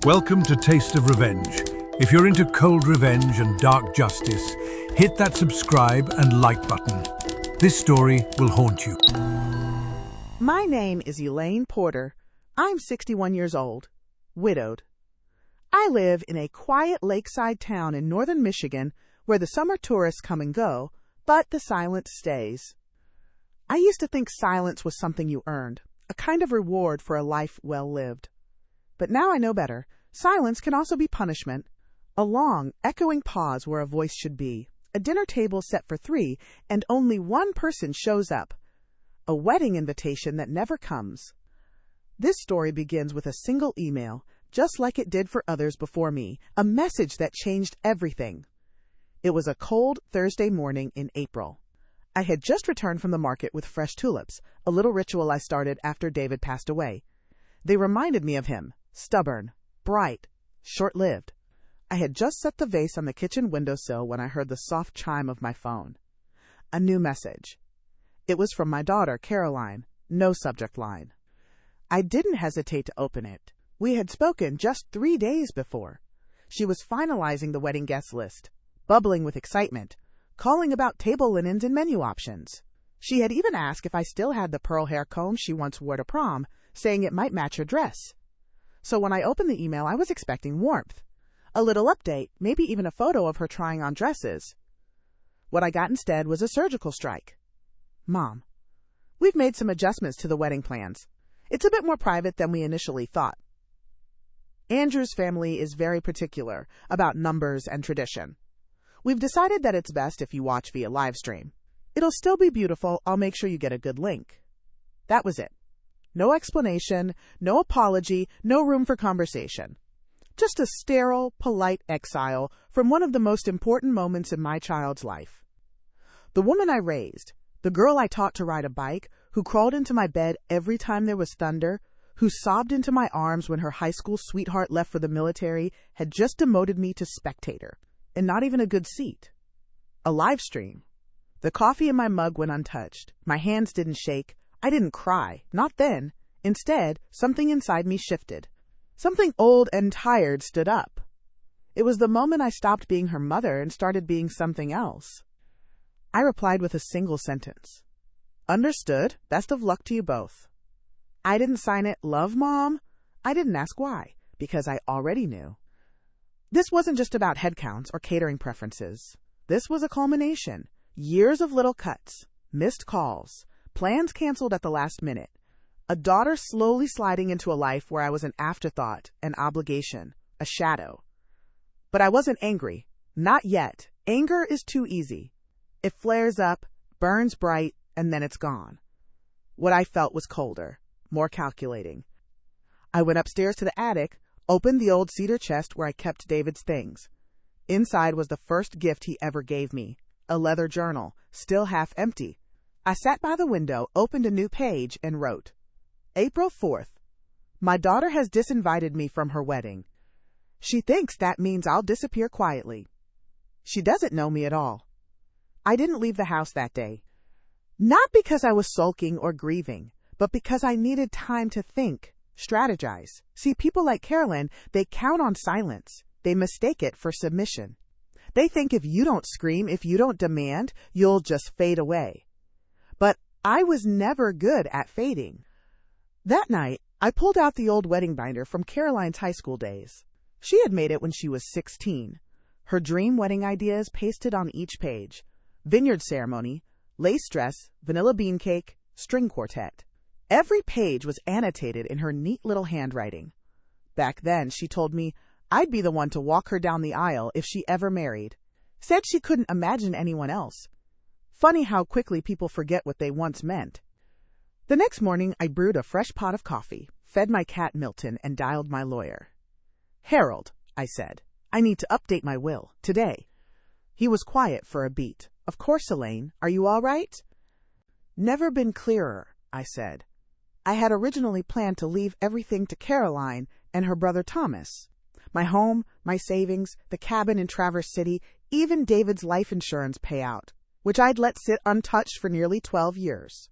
Welcome to Taste of Revenge. If you're into cold revenge and dark justice, hit that subscribe and like button. This story will haunt you. My name is Elaine Porter. I'm 61 years old, widowed. I live in a quiet lakeside town in northern Michigan where the summer tourists come and go, but the silence stays. I used to think silence was something you earned, a kind of reward for a life well lived. But now I know better. Silence can also be punishment. A long, echoing pause where a voice should be. A dinner table set for 3, and only one person shows up. A wedding invitation that never comes. This story begins with a single email, just like it did for others before me, a message that changed everything. It was a cold Thursday morning in April. I had just returned from the market with fresh tulips, a little ritual I started after David passed away. They reminded me of him. Stubborn, bright, short-lived. I had just set the vase on the kitchen windowsill when I heard the soft chime of my phone. A new message. It was from my daughter, Caroline. No subject line. I didn't hesitate to open it. We had spoken just 3 days before. She was finalizing the wedding guest list, bubbling with excitement, calling about table linens and menu options. She had even asked if I still had the pearl hair comb she once wore to prom, saying it might match her dress. So when I opened the email, I was expecting warmth. A little update, maybe even a photo of her trying on dresses. What I got instead was a surgical strike. Mom, we've made some adjustments to the wedding plans. It's a bit more private than we initially thought. Andrew's family is very particular about numbers and tradition. We've decided that it's best if you watch via livestream. It'll still be beautiful. I'll make sure you get a good link. That was it. No explanation, no apology, no room for conversation. Just a sterile, polite exile from one of the most important moments in my child's life. The woman I raised, the girl I taught to ride a bike, who crawled into my bed every time there was thunder, who sobbed into my arms when her high school sweetheart left for the military, had just demoted me to spectator, and not even a good seat. A live stream. The coffee in my mug went untouched. My hands didn't shake. I didn't cry, not then. Instead, something inside me shifted. Something old and tired stood up. It was the moment I stopped being her mother and started being something else. I replied with a single sentence. Understood. Best of luck to you both. I didn't sign it, love, Mom. I didn't ask why, because I already knew. This wasn't just about head counts or catering preferences. This was a culmination. Years of little cuts, missed calls, plans canceled at the last minute. A daughter slowly sliding into a life where I was an afterthought, an obligation, a shadow. But I wasn't angry. Not yet. Anger is too easy. It flares up, burns bright, and then it's gone. What I felt was colder, more calculating. I went upstairs to the attic, opened the old cedar chest where I kept David's things. Inside was the first gift he ever gave me, a leather journal, still half empty. I sat by the window, opened a new page, and wrote, April 4th. My daughter has disinvited me from her wedding. She thinks that means I'll disappear quietly. She doesn't know me at all. I didn't leave the house that day. Not because I was sulking or grieving, but because I needed time to think, strategize. See, people like Carolyn, they count on silence. They mistake it for submission. They think if you don't scream, if you don't demand, you'll just fade away. But I was never good at fading. That night, I pulled out the old wedding binder from Caroline's high school days. She had made it when she was 16. Her dream wedding ideas pasted on each page. Vineyard ceremony, lace dress, vanilla bean cake, string quartet. Every page was annotated in her neat little handwriting. Back then, she told me I'd be the one to walk her down the aisle if she ever married. Said she couldn't imagine anyone else. Funny how quickly people forget what they once meant. The next morning, I brewed a fresh pot of coffee, fed my cat Milton, and dialed my lawyer. Harold, I said, I need to update my will, today. He was quiet for a beat. Of course, Elaine. Are you all right? Never been clearer, I said. I had originally planned to leave everything to Caroline and her brother Thomas. My home, my savings, the cabin in Traverse City, even David's life insurance payout, which I'd let sit untouched for nearly 12 years.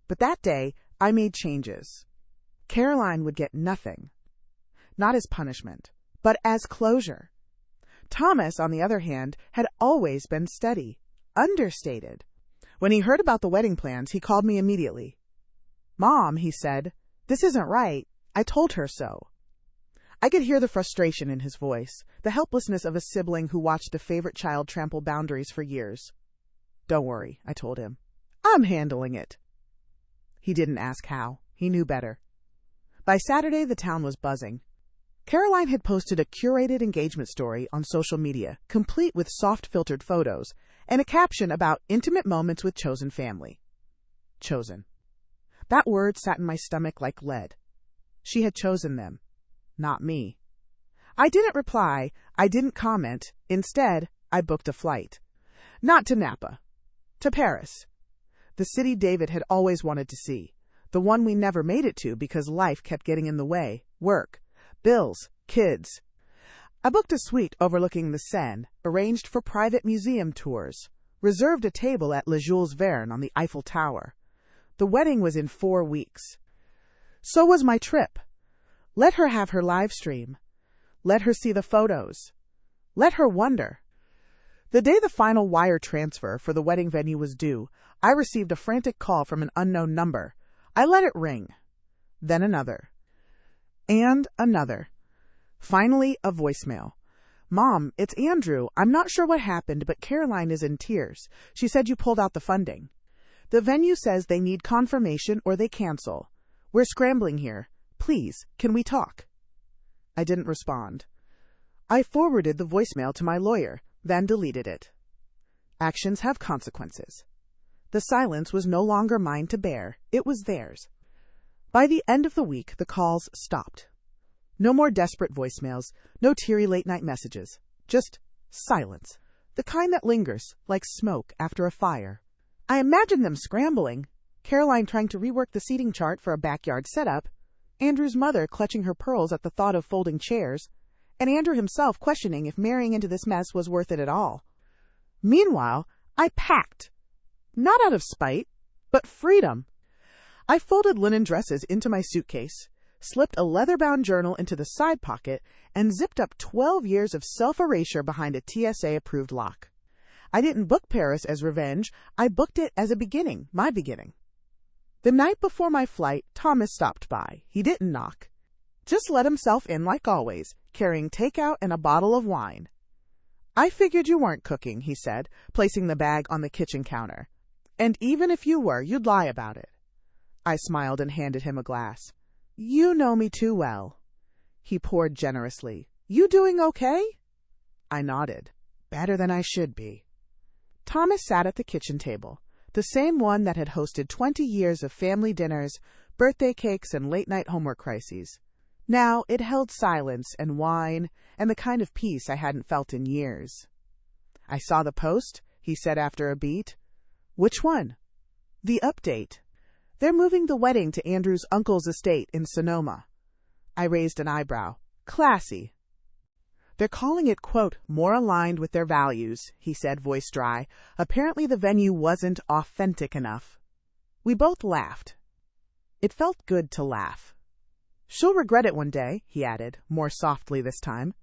But that day, I made changes. Caroline would get nothing. not as punishment, but as closure. Thomas, on the other hand, had always been steady, understated. When he heard about the wedding plans, he called me immediately. "Mom," he said, "this isn't right. I told her so." I could hear the frustration in his voice, the helplessness of a sibling who watched a favorite child trample boundaries for years. "Don't worry," I told him. "I'm handling it." He didn't ask how. He knew better. By Saturday, the town was buzzing. Caroline had posted a curated engagement story on social media, complete with soft-filtered photos, and a caption about intimate moments with chosen family. Chosen. That word sat in my stomach like lead. She had chosen them, not me. I didn't reply. I didn't comment. Instead, I booked a flight. Not to Napa. To Paris. The city David had always wanted to see. The one we never made it to because life kept getting in the way. Work. Bills. Kids. I booked a suite overlooking the Seine, arranged for private museum tours, reserved a table at Le Jules Verne on the Eiffel Tower. The wedding was in 4 weeks. So was my trip. Let her have her live stream. Let her see the photos. Let her wonder. The day the final wire transfer for the wedding venue was due, I received a frantic call from an unknown number. I let it ring. Then another. And another. Finally, a voicemail. "Mom, it's Andrew. I'm not sure what happened, but Caroline is in tears. She said you pulled out the funding. The venue says they need confirmation or they cancel. We're scrambling here. Please, can we talk?" I didn't respond. I forwarded the voicemail to my lawyer, then deleted it. Actions have consequences. The silence was no longer mine to bear. It was theirs. By the end of the week, the calls stopped. No more desperate voicemails, no teary late-night messages. Just silence. The kind that lingers, like smoke after a fire. I imagined them scrambling. Caroline trying to rework the seating chart for a backyard setup, Andrew's mother clutching her pearls at the thought of folding chairs, and Andrew himself questioning if marrying into this mess was worth it at all. Meanwhile, I packed. Not out of spite, but freedom. I folded linen dresses into my suitcase, slipped a leather-bound journal into the side pocket, and zipped up 12 years of self-erasure behind a TSA-approved lock. I didn't book Paris as revenge. I booked it as a beginning, my beginning. The night before my flight, Thomas stopped by. He didn't knock. Just let himself in like always, carrying takeout and a bottle of wine. "I figured you weren't cooking," he said, placing the bag on the kitchen counter. "And even if you were, you'd lie about it." I smiled and handed him a glass. "You know me too well." He poured generously. "You doing okay?" I nodded. "Better than I should be." Thomas sat at the kitchen table, the same one that had hosted 20 years of family dinners, birthday cakes, and late-night homework crises. Now it held silence and wine and the kind of peace I hadn't felt in years. "I saw the post," he said after a beat. "Which one?" "The update. They're moving the wedding to Andrew's uncle's estate in Sonoma." I raised an eyebrow. "Classy." "They're calling it, quote, more aligned with their values," he said, voice dry. Apparently the venue wasn't authentic enough. We both laughed. It felt good to laugh. "She'll regret it one day," he added, more softly this time.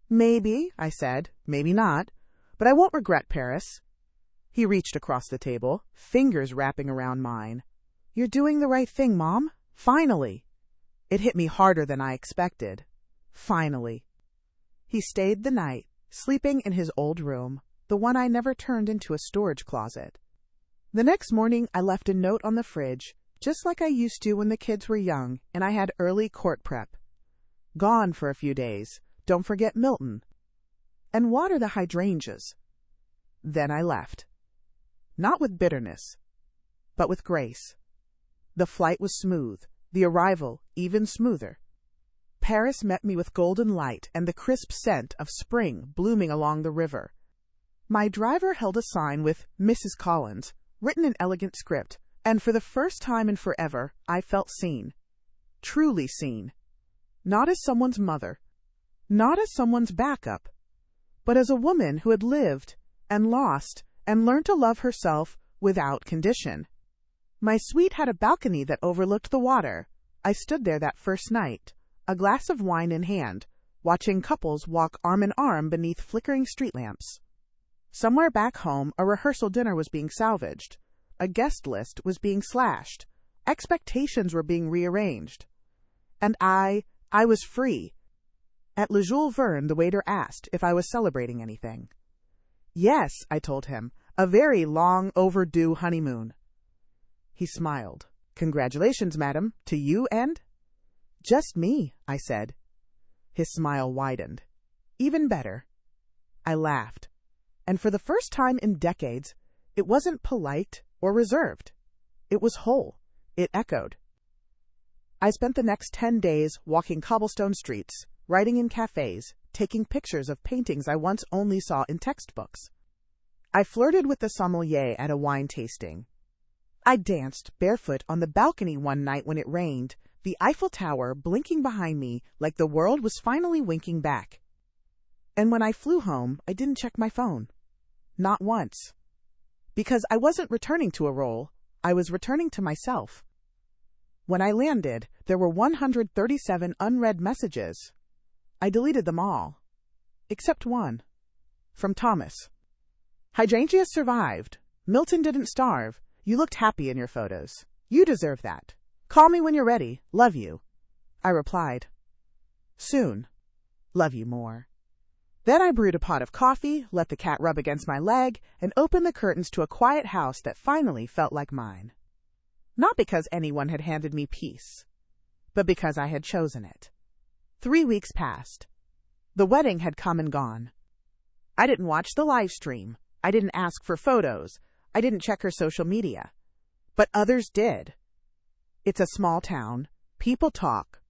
"Maybe," I said, "maybe not. But I won't regret Paris." He reached across the table, fingers wrapping around mine. "You're doing the right thing, Mom. Finally." It hit me harder than I expected. Finally. He stayed the night, sleeping in his old room, the one I never turned into a storage closet. The next morning, I left a note on the fridge, just like I used to when the kids were young and I had early court prep. "Gone for a few days. Don't forget Milton. And water the hydrangeas." Then I left. Not with bitterness, but with grace. The flight was smooth, the arrival even smoother. Paris met me with golden light and the crisp scent of spring blooming along the river. My driver held a sign with Mrs. Collins, written in elegant script, and for the first time in forever, I felt seen. Truly seen. Not as someone's mother, not as someone's backup, but as a woman who had lived and lost and learned to love herself without condition. My suite had a balcony that overlooked the water. I stood there that first night, a glass of wine in hand, watching couples walk arm in arm beneath flickering street lamps. Somewhere back home, a rehearsal dinner was being salvaged. A guest list was being slashed. Expectations were being rearranged. And I was free. At Le Jules Verne, the waiter asked if I was celebrating anything. Yes, I told him, a very long overdue honeymoon. He smiled. Congratulations, madam, to you and? Just me, I said. His smile widened. Even better. I laughed. And for the first time in decades, it wasn't polite or reserved. It was whole. It echoed. I spent the next 10 days walking cobblestone streets, writing in cafes, taking pictures of paintings I once only saw in textbooks. I flirted with the sommelier at a wine tasting. I danced barefoot on the balcony one night when it rained, the Eiffel Tower blinking behind me like the world was finally winking back. And when I flew home, I didn't check my phone. Not once. Because I wasn't returning to a role, I was returning to myself. When I landed, there were 137 unread messages. I deleted them all. Except one. From Thomas. Hydrangeas survived. Milton didn't starve. You looked happy in your photos. You deserve that. Call me when you're ready. Love you. I replied. Soon. Love you more. Then I brewed a pot of coffee, let the cat rub against my leg, and opened the curtains to a quiet house that finally felt like mine. Not because anyone had handed me peace, but because I had chosen it. 3 weeks passed. The wedding had come and gone. I didn't watch the live stream. I didn't ask for photos. I didn't check her social media. But others did. It's a small town. People talk.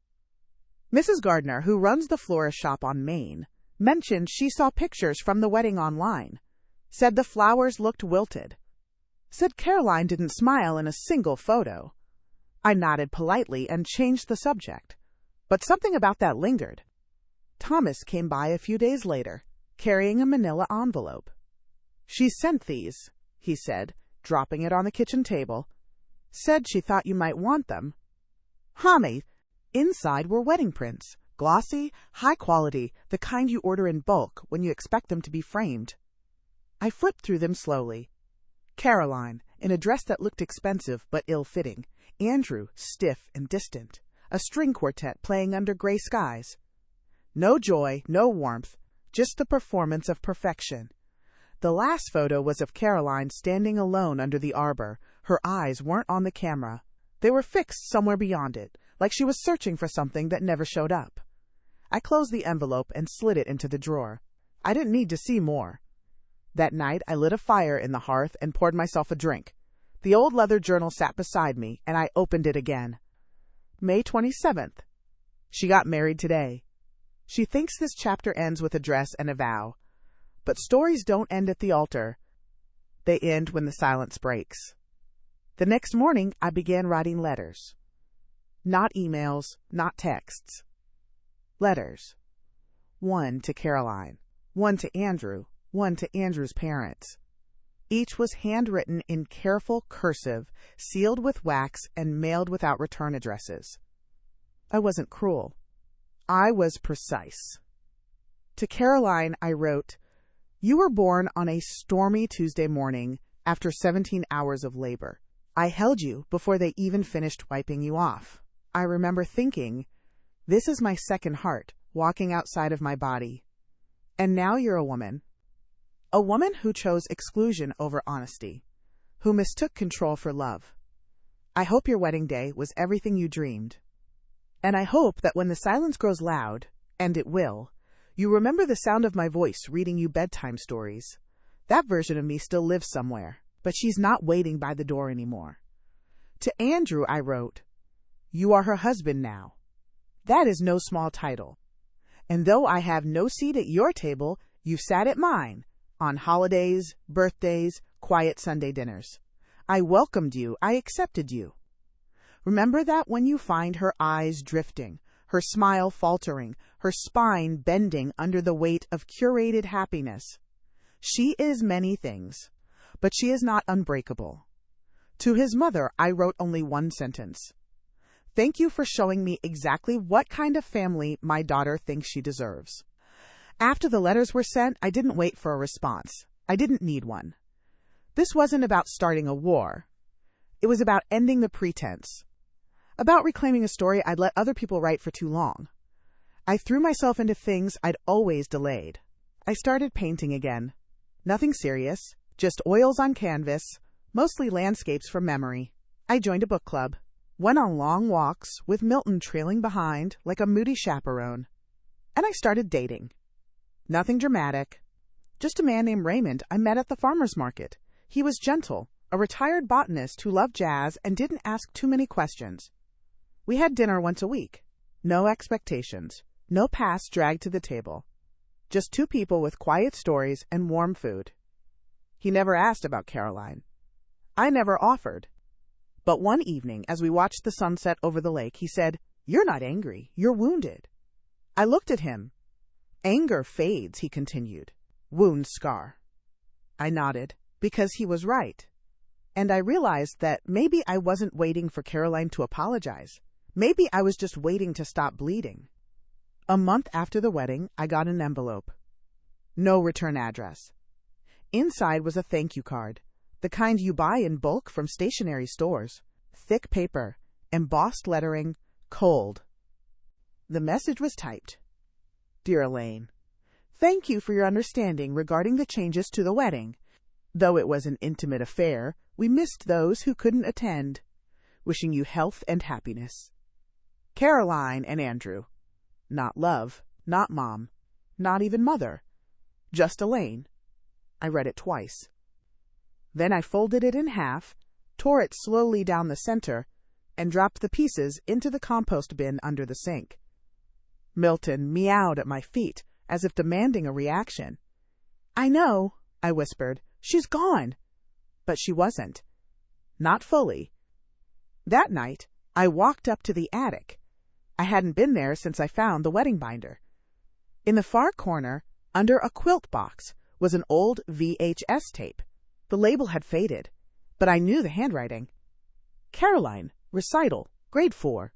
Mrs. Gardner, who runs the florist shop on Main, mentioned she saw pictures from the wedding online. Said the flowers looked wilted. Said Caroline didn't smile in a single photo. I nodded politely and changed the subject. But something about that lingered. Thomas came by a few days later, carrying a manila envelope. She sent these, he said, dropping it on the kitchen table. Said she thought you might want them. Homie, inside were wedding prints, glossy, high quality, the kind you order in bulk when you expect them to be framed. I flipped through them slowly. Caroline, in a dress that looked expensive but ill-fitting. Andrew, stiff and distant. A string quartet playing under gray skies. No joy, no warmth, just the performance of perfection. The last photo was of Caroline standing alone under the arbor. Her eyes weren't on the camera. They were fixed somewhere beyond it, like she was searching for something that never showed up. I closed the envelope and slid it into the drawer. I didn't need to see more. That night, I lit a fire in the hearth and poured myself a drink. The old leather journal sat beside me, and I opened it again. May 27th. She got married today. She thinks this chapter ends with a dress and a vow. But stories don't end at the altar. They end when the silence breaks. The next morning, I began writing letters. Not emails, not texts. Letters. 1 to Caroline, 1 to Andrew, 1 to Andrew's parents. Each was handwritten in careful cursive, sealed with wax, and mailed without return addresses. I wasn't cruel. I was precise. To Caroline, I wrote, "You were born on a stormy Tuesday morning after 17 hours of labor. I held you before they even finished wiping you off. I remember thinking, this is my second heart walking outside of my body. And now you're a woman. A woman who chose exclusion over honesty, who mistook control for love. I hope your wedding day was everything you dreamed. And I hope that when the silence grows loud, and it will, you remember the sound of my voice reading you bedtime stories. That version of me still lives somewhere, but she's not waiting by the door anymore." To Andrew, I wrote, "You are her husband now. That is no small title. And though I have no seat at your table, you've sat at mine, on holidays, birthdays, quiet Sunday dinners. I welcomed you, I accepted you. Remember that when you find her eyes drifting, her smile faltering, her spine bending under the weight of curated happiness. She is many things, but she is not unbreakable." To his mother, I wrote only one sentence. Thank you for showing me exactly what kind of family my daughter thinks she deserves. After the letters were sent, I didn't wait for a response. I didn't need one. This wasn't about starting a war. It was about ending the pretense. About reclaiming a story I'd let other people write for too long. I threw myself into things I'd always delayed. I started painting again. Nothing serious, just oils on canvas, mostly landscapes from memory. I joined a book club, went on long walks with Milton trailing behind like a moody chaperone. And I started dating. Nothing dramatic. Just a man named Raymond I met at the farmer's market. He was gentle, a retired botanist who loved jazz and didn't ask too many questions. We had dinner once a week. No expectations. No past dragged to the table. Just two people with quiet stories and warm food. He never asked about Caroline. I never offered. But one evening, as we watched the sunset over the lake, he said, "You're not angry. You're wounded." I looked at him. "Anger fades," he continued. "Wounds scar." I nodded, because he was right. And I realized that maybe I wasn't waiting for Caroline to apologize. Maybe I was just waiting to stop bleeding. A month after the wedding, I got an envelope. No return address. Inside was a thank you card, the kind you buy in bulk from stationery stores. Thick paper, embossed lettering, cold. The message was typed. "Dear Elaine, thank you for your understanding regarding the changes to the wedding. Though it was an intimate affair, we missed those who couldn't attend. Wishing you health and happiness. Caroline and Andrew." Not love, not mom, not even mother. Just Elaine. I read it twice. Then I folded it in half, tore it slowly down the center, and dropped the pieces into the compost bin under the sink. Milton meowed at my feet, as if demanding a reaction. "I know," I whispered. "She's gone." But she wasn't. Not fully. That night, I walked up to the attic. I hadn't been there since I found the wedding binder. In the far corner, under a quilt box, was an old VHS tape. The label had faded, but I knew the handwriting. Caroline, Recital, grade 4.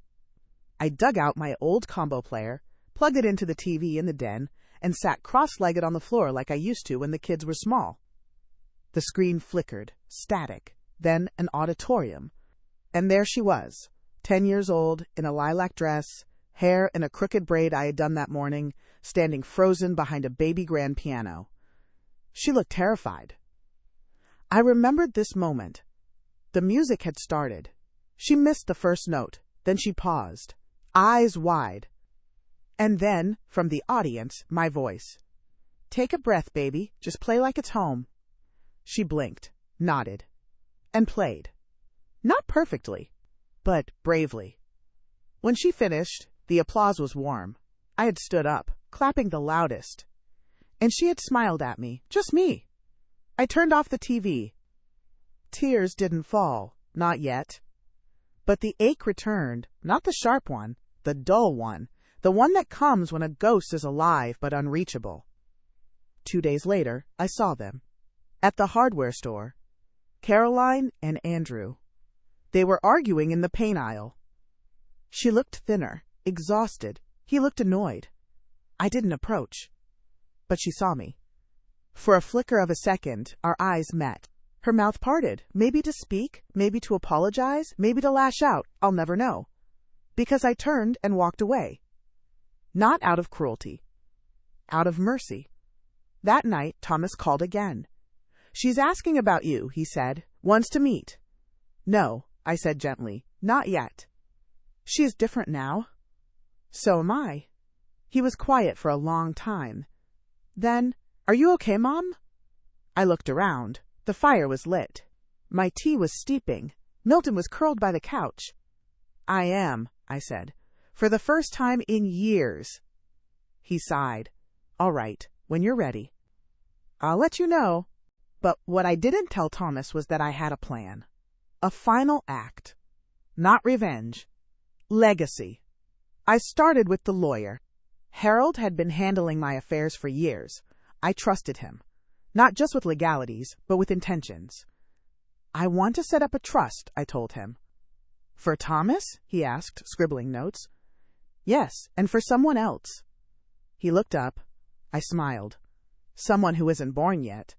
I dug out my old combo player, plugged it into the TV in the den, and sat cross-legged on the floor like I used to when the kids were small. The screen flickered, static, then an auditorium. And there she was, 10 years old, in a lilac dress, hair in a crooked braid I had done that morning, standing frozen behind a baby grand piano. She looked terrified. I remembered this moment. The music had started. She missed the first note. Then she paused, eyes wide. And then, from the audience, my voice. "Take a breath, baby. Just play like it's home." She blinked, nodded, and played. Not perfectly, but bravely. When she finished, the applause was warm. I had stood up, clapping the loudest. And she had smiled at me, just me. I turned off the TV. Tears didn't fall, not yet. But the ache returned, not the sharp one, the dull one, the one that comes when a ghost is alive but unreachable. 2 days later, I saw them. At the hardware store. Caroline and Andrew. They were arguing in the paint aisle. She looked thinner, exhausted. He looked annoyed. I didn't approach. But she saw me. For a flicker of a second, our eyes met. Her mouth parted, maybe to speak, maybe to apologize, maybe to lash out, I'll never know. Because I turned and walked away. Not out of cruelty. Out of mercy. That night, Thomas called again. "She's asking about you," he said. "Wants to meet." "No," I said gently. "Not yet." "She is different now." "So am I." He was quiet for a long time. Then, "Are you okay, Mom?" I looked around. The fire was lit. My tea was steeping. Milton was curled by the couch. "I am," I said, "for the first time in years." He sighed. "All right, when you're ready." "I'll let you know." But what I didn't tell Thomas was that I had a plan. A final act. Not revenge. Legacy. I started with the lawyer. Harold had been handling my affairs for years. I trusted him. Not just with legalities, but with intentions. "I want to set up a trust," I told him. For Thomas? He asked, scribbling notes. Yes, and for someone else. He looked up. I smiled. Someone who isn't born yet.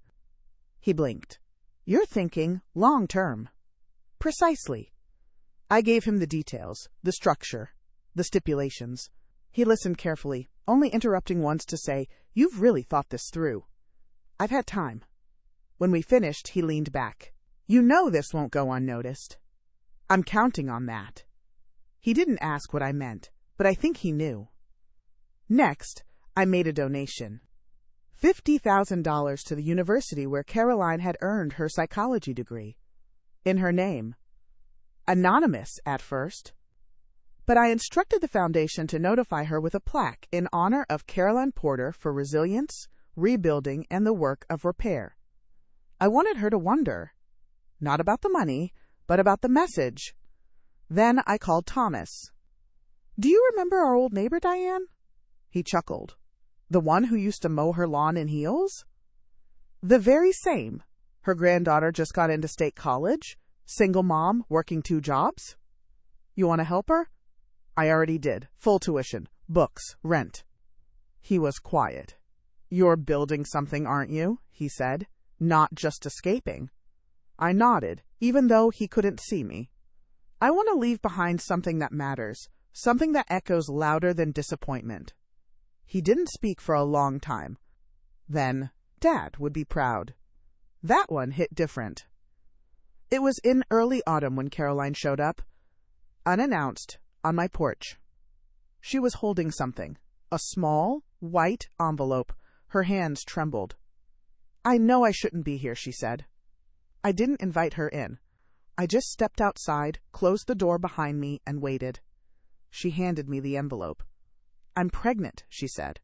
He blinked. You're thinking long term. Precisely. I gave him the details, the structure, the stipulations. He listened carefully, only interrupting once to say, You've really thought this through. I've had time. When we finished, he leaned back. You know this won't go unnoticed. I'm counting on that. He didn't ask what I meant, but I think he knew. Next, I made a donation. $50,000 to the university where Caroline had earned her psychology degree. In her name. Anonymous at first. But I instructed the foundation to notify her with a plaque in honor of Caroline Porter for resilience, rebuilding, and the work of repair. I wanted her to wonder, not about the money, but about the message. Then I called Thomas. Do you remember our old neighbor, Diane? He chuckled. The one who used to mow her lawn in heels? The very same. Her granddaughter just got into state college. Single mom, working 2 jobs. You want to help her? I already did. Full tuition, books, rent. He was quiet. You're building something, aren't you? He said. Not just escaping. I nodded, even though he couldn't see me. I want to leave behind something that matters, something that echoes louder than disappointment. He didn't speak for a long time. Then, Dad would be proud. That one hit different. It was in early autumn when Caroline showed up, unannounced, on my porch. She was holding something, a small, white envelope. Her hands trembled. I know I shouldn't be here, she said. I didn't invite her in. I just stepped outside, closed the door behind me, and waited. She handed me the envelope. I'm pregnant, she said.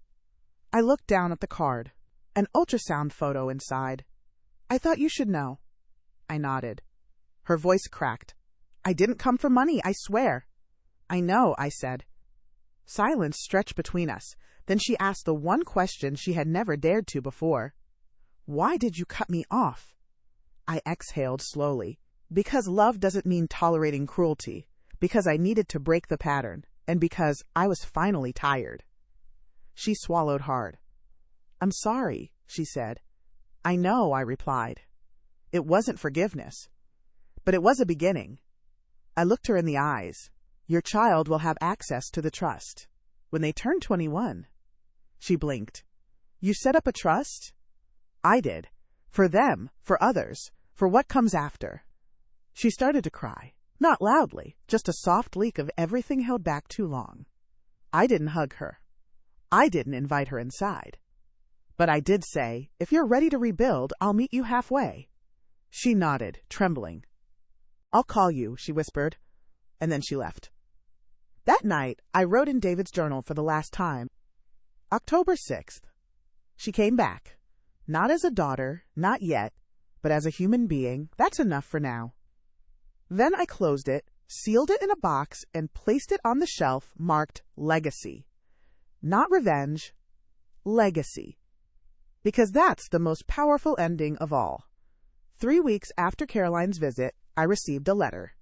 I looked down at the card, an ultrasound photo inside. I thought you should know. I nodded. Her voice cracked. I didn't come for money, I swear. I know, I said. Silence stretched between us. Then she asked the one question she had never dared to before. Why did you cut me off? I exhaled slowly. Because love doesn't mean tolerating cruelty. Because I needed to break the pattern. And because I was finally tired. She swallowed hard. I'm sorry, she said. I know, I replied. It wasn't forgiveness. But it was a beginning. I looked her in the eyes. Your child will have access to the trust. When they turn 21. She blinked. You set up a trust? I did. For them, for others, for what comes after. She started to cry. Not loudly, just a soft leak of everything held back too long. I didn't hug her. I didn't invite her inside. But I did say, if you're ready to rebuild, I'll meet you halfway. She nodded, trembling. I'll call you, she whispered, and then she left. That night, I wrote in David's journal for the last time. October 6th. She came back. Not as a daughter, not yet, but as a human being. That's enough for now. Then I closed it, sealed it in a box, and placed it on the shelf marked Legacy. Not revenge, legacy. Because that's the most powerful ending of all. 3 weeks after Caroline's visit, I received a letter.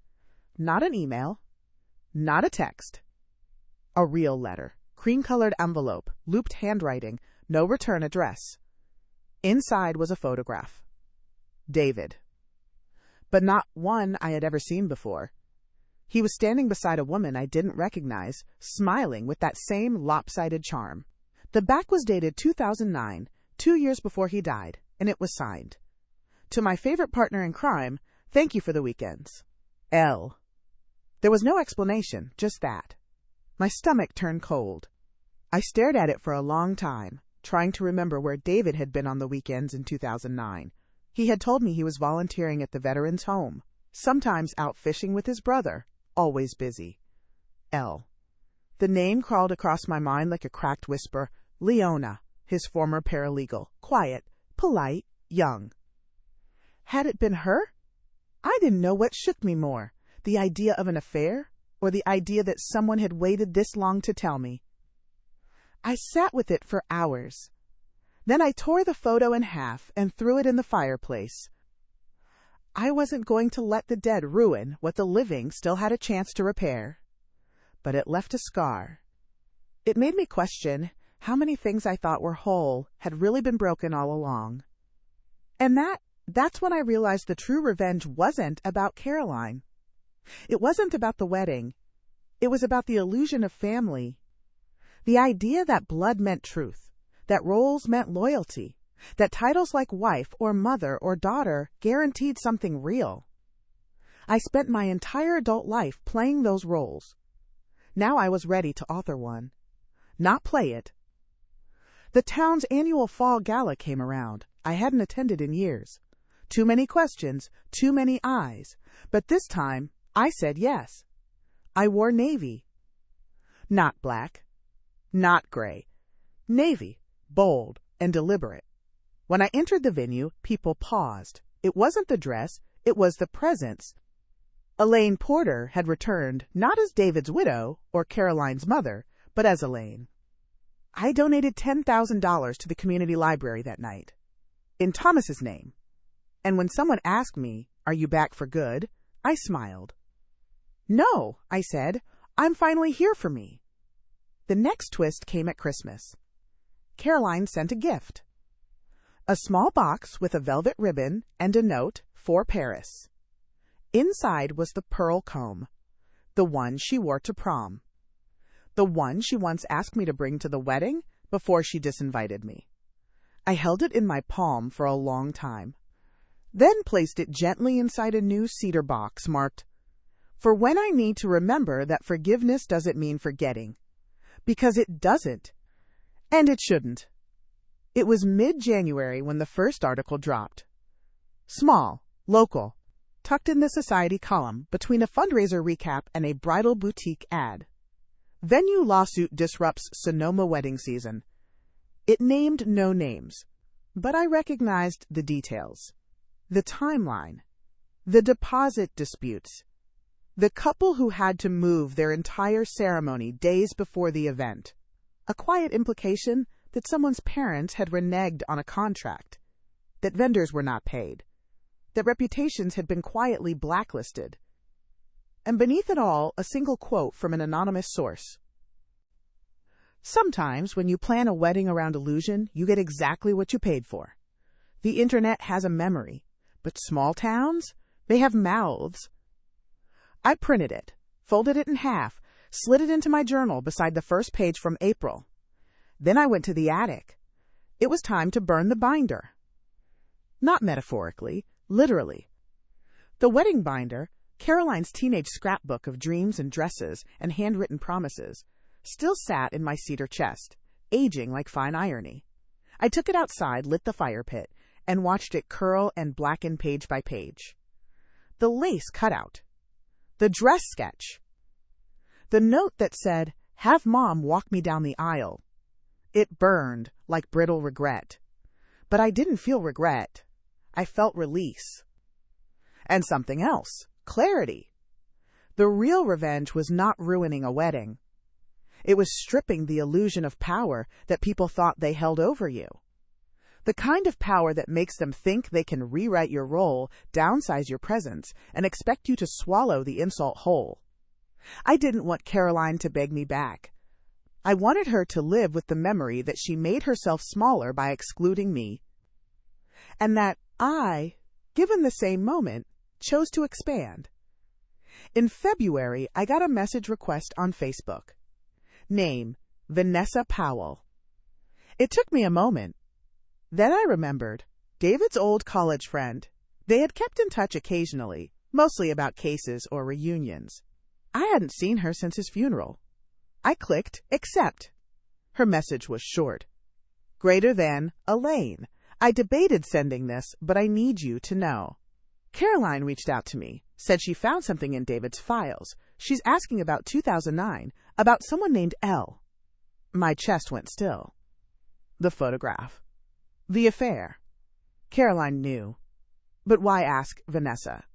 Not an email, not a text. A real letter, cream-colored envelope, looped handwriting, no return address. Inside was a photograph. David. But not one I had ever seen before. He was standing beside a woman I didn't recognize, smiling with that same lopsided charm. The back was dated 2009, 2 years before he died, and it was signed. To my favorite partner in crime, thank you for the weekends. L. There was no explanation, just that. My stomach turned cold. I stared at it for a long time, trying to remember where David had been on the weekends in 2009. He had told me he was volunteering at the Veterans Home, sometimes out fishing with his brother, always busy. L. The name crawled across my mind like a cracked whisper. Leona, his former paralegal, quiet, polite, young. Had it been her? I didn't know what shook me more, the idea of an affair, or the idea that someone had waited this long to tell me. I sat with it for hours. Then I tore the photo in half and threw it in the fireplace. I wasn't going to let the dead ruin what the living still had a chance to repair. But it left a scar. It made me question how many things I thought were whole had really been broken all along. And that's when I realized the true revenge wasn't about Caroline. It wasn't about the wedding. It was about the illusion of family. The idea that blood meant truth, that roles meant loyalty, that titles like wife or mother or daughter guaranteed something real. I spent my entire adult life playing those roles. Now I was ready to author one, not play it. The town's annual fall gala came around. I hadn't attended in years. Too many questions, too many eyes. But this time, I said yes. I wore navy. Not black. Not gray. Navy, bold and deliberate. When I entered the venue, people paused. It wasn't the dress, it was the presence. Elaine Porter had returned not as David's widow or Caroline's mother, but as Elaine. I donated $10,000 to the community library that night, in Thomas's name. And when someone asked me, "Are you back for good?" I smiled. "No," I said, "I'm finally here for me." The next twist came at Christmas. Caroline sent a gift. A small box with a velvet ribbon and a note for Paris. Inside was the pearl comb, the one she wore to prom, the one she once asked me to bring to the wedding before she disinvited me. I held it in my palm for a long time, then placed it gently inside a new cedar box marked, "For when I need to remember that forgiveness doesn't mean forgetting." Because it doesn't. And it shouldn't. It was mid-January when the first article dropped. Small, local, tucked in the society column between a fundraiser recap and a bridal boutique ad. Venue lawsuit disrupts Sonoma wedding season. It named no names, but I recognized the details. The timeline. The deposit disputes. The couple who had to move their entire ceremony days before the event. A quiet implication that someone's parents had reneged on a contract, that vendors were not paid, that reputations had been quietly blacklisted. And beneath it all, a single quote from an anonymous source. "Sometimes when you plan a wedding around illusion, you get exactly what you paid for. The internet has a memory, but small towns, they have mouths." I printed it, folded it in half, slid it into my journal beside the first page from April. Then I went to the attic. It was time to burn the binder. Not metaphorically, literally. The wedding binder, Caroline's teenage scrapbook of dreams and dresses and handwritten promises, still sat in my cedar chest, aging like fine irony. I took it outside, lit the fire pit, and watched it curl and blacken page by page. The lace cutout. The dress sketch. The note that said, "Have Mom walk me down the aisle." It burned like brittle regret. But I didn't feel regret. I felt release. And something else. Clarity. The real revenge was not ruining a wedding. It was stripping the illusion of power that people thought they held over you. The kind of power that makes them think they can rewrite your role, downsize your presence, and expect you to swallow the insult whole. I didn't want Caroline to beg me back. I wanted her to live with the memory that she made herself smaller by excluding me, and that I, given the same moment, chose to expand. In February, I got a message request on Facebook. Name, Vanessa Powell. It took me a moment. Then I remembered. David's old college friend. They had kept in touch occasionally, mostly about cases or reunions. I hadn't seen her since his funeral. I clicked accept. Her message was short. Greater than, Elaine. I debated sending this, but I need you to know. Caroline reached out to me, said she found something in David's files. She's asking about 2009, about someone named L. My chest went still. The photograph. The affair. Caroline knew. But why ask Vanessa?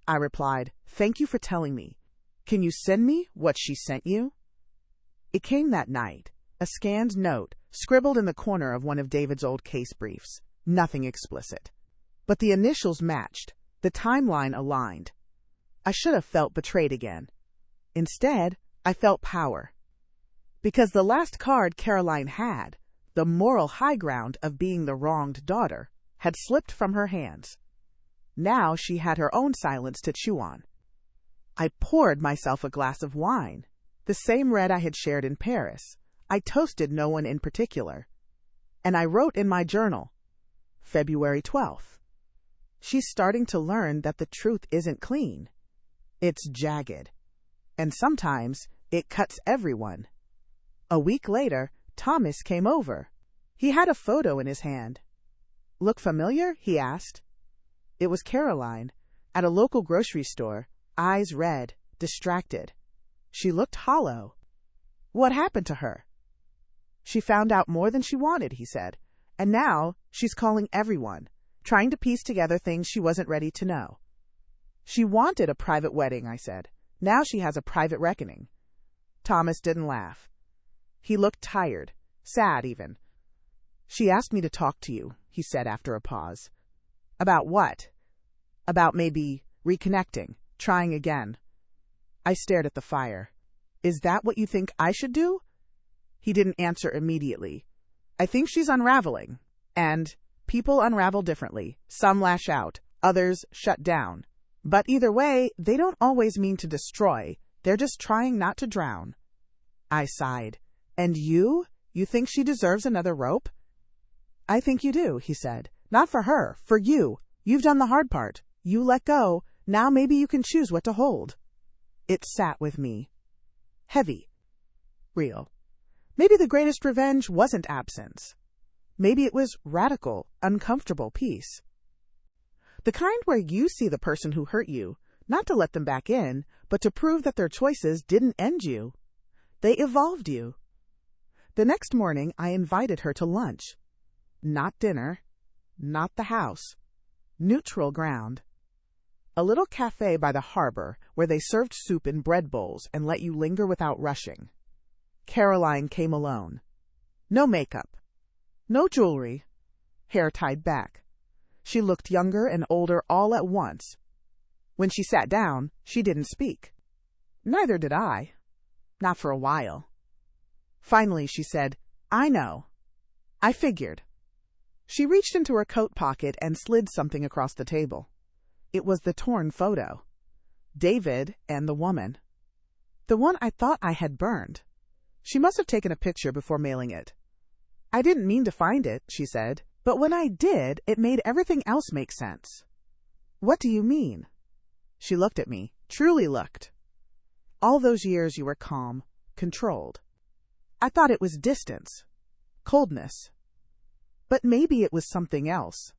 I replied, "Thank you for telling me. Can you send me what she sent you?" It came that night, a scanned note, scribbled in the corner of one of David's old case briefs. Nothing explicit. But the initials matched. The timeline aligned. I should have felt betrayed again. Instead, I felt power. Because the last card Caroline had, the moral high ground of being the wronged daughter, had slipped from her hands. Now she had her own silence to chew on. I poured myself a glass of wine, the same red I had shared in Paris. I toasted no one in particular. And I wrote in my journal, February 12th. She's starting to learn that the truth isn't clean. It's jagged. And sometimes it cuts everyone. A week later, Thomas came over. He had a photo in his hand. "Look familiar?" he asked. It was Caroline, at a local grocery store, eyes red, distracted. She looked hollow. What happened to her? She found out more than she wanted, he said, and now she's calling everyone, trying to piece together things she wasn't ready to know. She wanted a private wedding, I said. Now she has a private reckoning. Thomas didn't laugh. He looked tired, sad even. "She asked me to talk to you," he said after a pause. "About what?" "About maybe reconnecting, trying again." I stared at the fire. "Is that what you think I should do?" He didn't answer immediately. "I think she's unraveling. And people unravel differently. Some lash out, others shut down. But either way, they don't always mean to destroy. They're just trying not to drown." I sighed. "And you? You think she deserves another rope?" "I think you do," he said. "Not for her, for you. You've done the hard part. You let go. Now maybe you can choose what to hold." It sat with me. Heavy. Real. Maybe the greatest revenge wasn't absence. Maybe it was radical, uncomfortable peace. The kind where you see the person who hurt you, not to let them back in, but to prove that their choices didn't end you. They evolved you. The next morning, I invited her to lunch. Not dinner. Not the house. Neutral ground. A little cafe by the harbor where they served soup in bread bowls and let you linger without rushing. Caroline came alone. No makeup. No jewelry. Hair tied back. She looked younger and older all at once. When she sat down, she didn't speak. Neither did I. Not for a while. Finally, she said, "I know. I figured." She reached into her coat pocket and slid something across the table. It was the torn photo. David and the woman. The one I thought I had burned. She must have taken a picture before mailing it. "I didn't mean to find it," she said, "but when I did, it made everything else make sense." "What do you mean?" She looked at me, truly looked. "All those years you were calm, controlled. I thought it was distance, coldness. But maybe it was something else.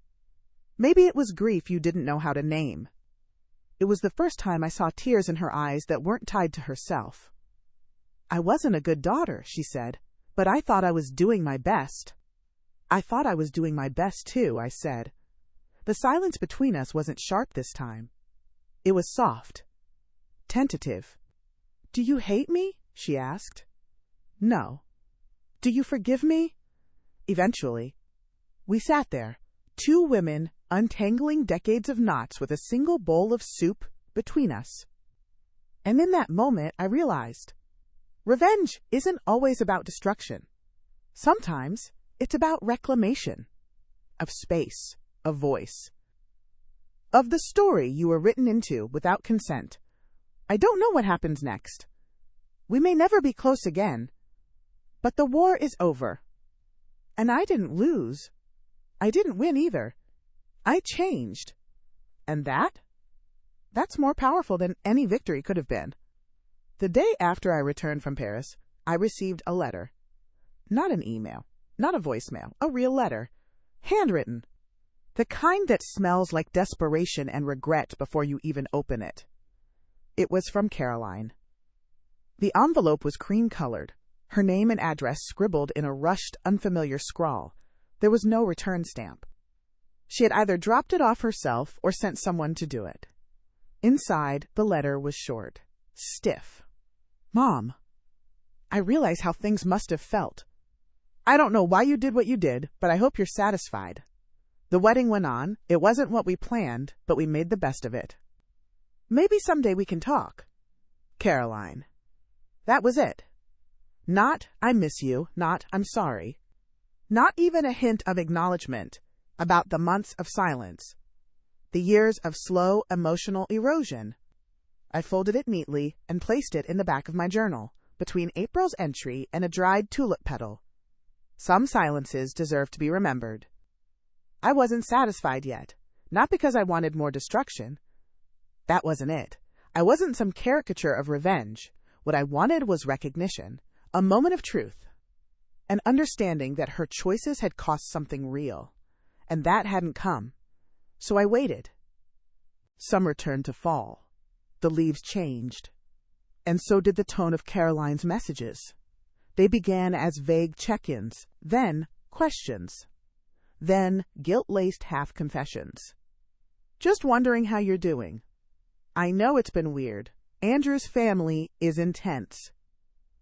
Maybe it was grief you didn't know how to name." It was the first time I saw tears in her eyes that weren't tied to herself. "I wasn't a good daughter," she said, "but I thought I was doing my best." "I thought I was doing my best too," I said. The silence between us wasn't sharp this time. It was soft, tentative. "Do you hate me?" she asked. "No." "Do you forgive me?" Eventually. We sat there, two women untangling decades of knots with a single bowl of soup between us. And in that moment, I realized, revenge isn't always about destruction. Sometimes it's about reclamation of space, of voice, of the story you were written into without consent. I don't know what happens next. We may never be close again, but the war is over. And I didn't lose. I didn't win either. I changed. And that's more powerful than any victory could have been. The day after I returned from Paris, I received a letter. Not an email, not a voicemail, a real letter. Handwritten. The kind that smells like desperation and regret before you even open it. It was from Caroline. The envelope was cream-colored, her name and address scribbled in a rushed, unfamiliar scrawl. There was no return stamp. She had either dropped it off herself or sent someone to do it. Inside, the letter was short, stiff. "Mom, I realize how things must have felt. I don't know why you did what you did, but I hope you're satisfied. The wedding went on. It wasn't what we planned, but we made the best of it. Maybe someday we can talk. Caroline. That was it. Not, I miss you, not, I'm sorry. Not even a hint of acknowledgement about the months of silence, the years of slow emotional erosion. I folded it neatly and placed it in the back of my journal, between April's entry and a dried tulip petal. Some silences deserve to be remembered. I wasn't satisfied yet, not because I wanted more destruction. That wasn't it. I wasn't some caricature of revenge. What I wanted was recognition, a moment of truth, an understanding that her choices had cost something real, and that hadn't come. So I waited. Summer turned to fall. The leaves changed, and so did the tone of Caroline's messages. They began as vague check-ins, then questions, then guilt-laced half-confessions. Just wondering how you're doing. I know it's been weird. Andrew's family is intense.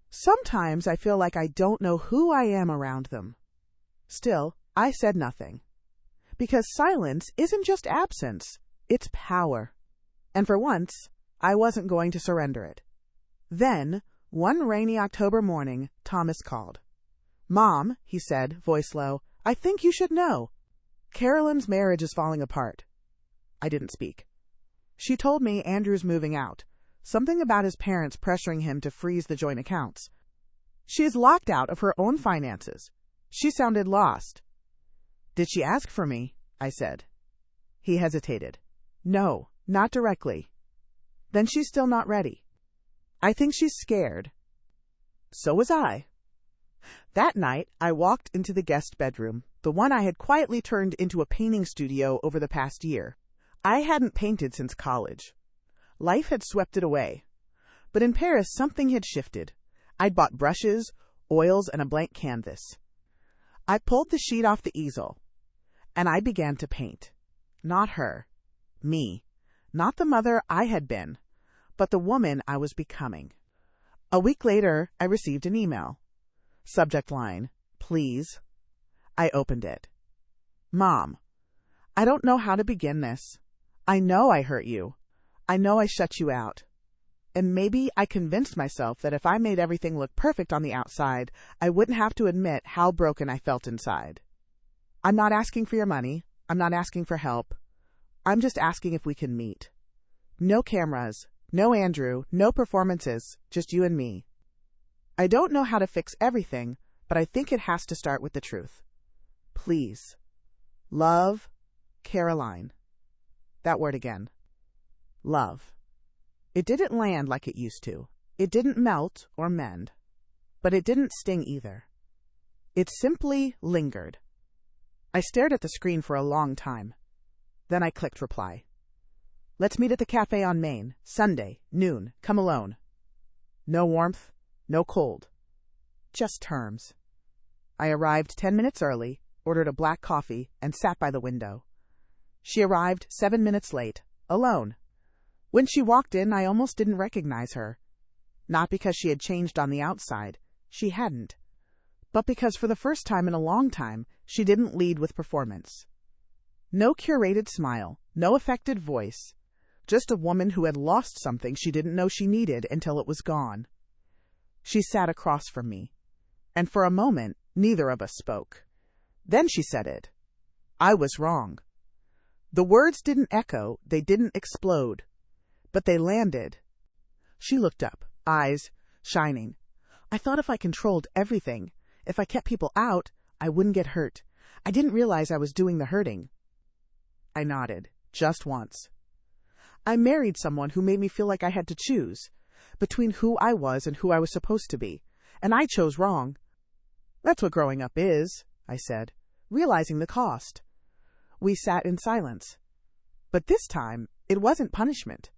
Sometimes I feel like I don't know who I am around them. Still, I said nothing. Because silence isn't just absence, it's power. And for once, I wasn't going to surrender it. Then, one rainy October morning, Thomas called. "Mom," he said, voice low, "I think you should know. Carolyn's marriage is falling apart." I didn't speak. She told me Andrew's moving out. Something about his parents pressuring him to freeze the joint accounts. She is locked out of her own finances. She sounded lost. "Did she ask for me?" I said. He hesitated. "No, not directly." "Then she's still not ready." "I think she's scared." So was I. That night, I walked into the guest bedroom, the one I had quietly turned into a painting studio over the past year. I hadn't painted since college. Life had swept it away. But in Paris, something had shifted. I'd bought brushes, oils, and a blank canvas. I pulled the sheet off the easel, and I began to paint. Not her. Me. Not the mother I had been, but the woman I was becoming. A week later, I received an email. Subject line, "Please." I opened it. "Mom, I don't know how to begin this. I know I hurt you. I know I shut you out. And maybe I convinced myself that if I made everything look perfect on the outside, I wouldn't have to admit how broken I felt inside. I'm not asking for your money. I'm not asking for help. I'm just asking if we can meet. No cameras, no Andrew, no performances, just you and me. I don't know how to fix everything, but I think it has to start with the truth. Please. Love, Caroline." That word again. Love. It didn't land like it used to. It didn't melt or mend. But it didn't sting either. It simply lingered. I stared at the screen for a long time. Then I clicked reply. "Let's meet at the cafe on Main, Sunday, noon. Come alone." No warmth, no cold. Just terms. I arrived 10 minutes early, ordered a black coffee, and sat by the window. She arrived 7 minutes late, alone. When she walked in, I almost didn't recognize her. Not because she had changed on the outside. She hadn't. But because for the first time in a long time, she didn't lead with performance. No curated smile, no affected voice. Just a woman who had lost something she didn't know she needed until it was gone. She sat across from me. And for a moment, neither of us spoke. Then she said it. I was wrong. The words didn't echo, they didn't explode. But they landed. She looked up, eyes shining. I thought if I controlled everything, if I kept people out, I wouldn't get hurt. I didn't realize I was doing the hurting. I nodded, just once. I married someone who made me feel like I had to choose between who I was and who I was supposed to be, and I chose wrong. That's what growing up is, I said, realizing the cost. We sat in silence. But this time, it wasn't punishment.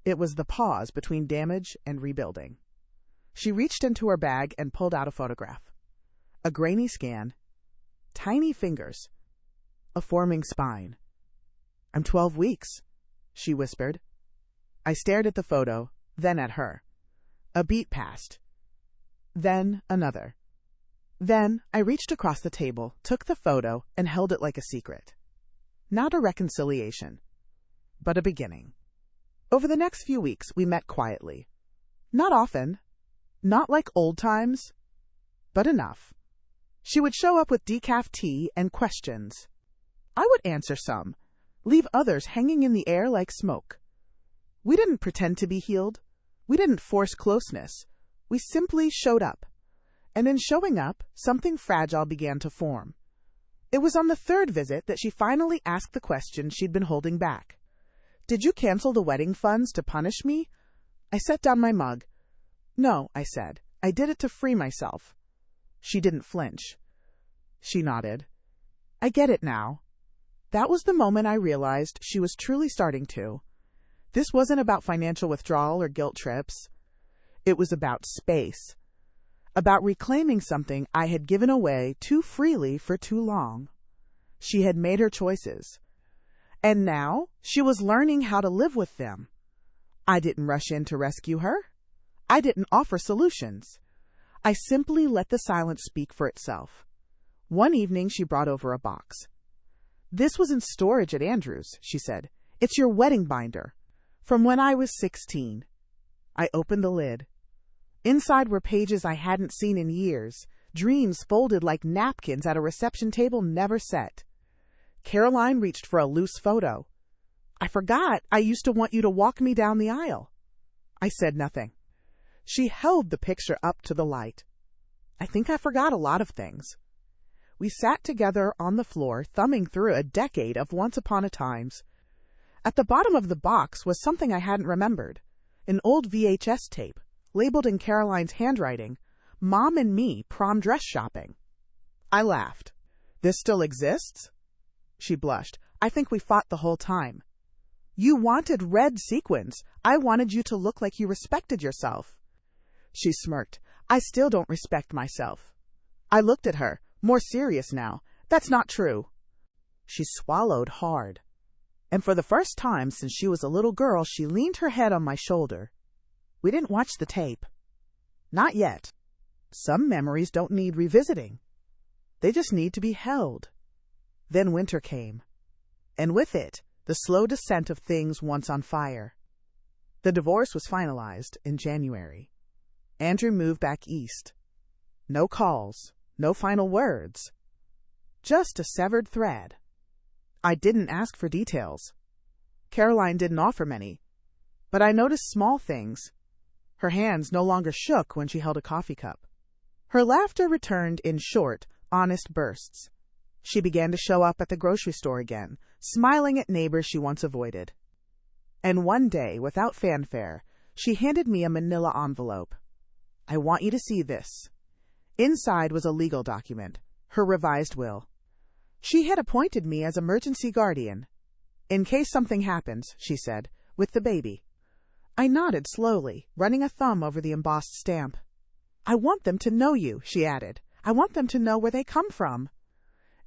It was the pause between damage and rebuilding. She reached into her bag and pulled out a photograph. A grainy scan. Tiny fingers. A forming spine. "I'm 12 weeks," she whispered. I stared at the photo, then at her. A beat passed. Then another. Then I reached across the table, took the photo, and held it like a secret. Not a reconciliation, but a beginning. Over the next few weeks, we met quietly. Not often, not like old times, but enough. She would show up with decaf tea and questions. I would answer some, leave others hanging in the air like smoke. We didn't pretend to be healed. We didn't force closeness. We simply showed up. And in showing up, something fragile began to form. It was on the third visit that she finally asked the question she'd been holding back. "Did you cancel the wedding funds to punish me?" I set down my mug. "No," I said. "I did it to free myself." She didn't flinch. She nodded. "I get it now." That was the moment I realized she was truly starting to. This wasn't about financial withdrawal or guilt trips. It was about space. About reclaiming something I had given away too freely for too long. She had made her choices. And now she was learning how to live with them. I didn't rush in to rescue her. I didn't offer solutions. I simply let the silence speak for itself. One evening she brought over a box. "This was in storage at Andrew's," she said. "It's your wedding binder. From when I was 16. I opened the lid. Inside were pages I hadn't seen in years, dreams folded like napkins at a reception table never set. Caroline reached for a loose photo. "I forgot I used to want you to walk me down the aisle." I said nothing. She held the picture up to the light. "I think I forgot a lot of things." We sat together on the floor, thumbing through a decade of once upon a times. At the bottom of the box was something I hadn't remembered. An old VHS tape, labeled in Caroline's handwriting, "Mom and Me Prom Dress Shopping." I laughed. "This still exists?" She blushed. "I think we fought the whole time. You wanted red sequins. I wanted you to look like you respected yourself." She smirked. "I still don't respect myself." I looked at her, more serious now. "That's not true." She swallowed hard. And for the first time since she was a little girl, she leaned her head on my shoulder. We didn't watch the tape. Not yet. Some memories don't need revisiting. They just need to be held. Then winter came. And with it, the slow descent of things once on fire. The divorce was finalized in January. Andrew moved back east. No calls, no final words. Just a severed thread. I didn't ask for details. Caroline didn't offer many. But I noticed small things. Her hands no longer shook when she held a coffee cup. Her laughter returned in short, honest bursts. She began to show up at the grocery store again, smiling at neighbors she once avoided. And one day, without fanfare, she handed me a manila envelope. "I want you to see this." Inside was a legal document, her revised will. She had appointed me as emergency guardian. "In case something happens," she said, "with the baby." I nodded slowly, running a thumb over the embossed stamp. "I want them to know you," she added. "I want them to know where they come from."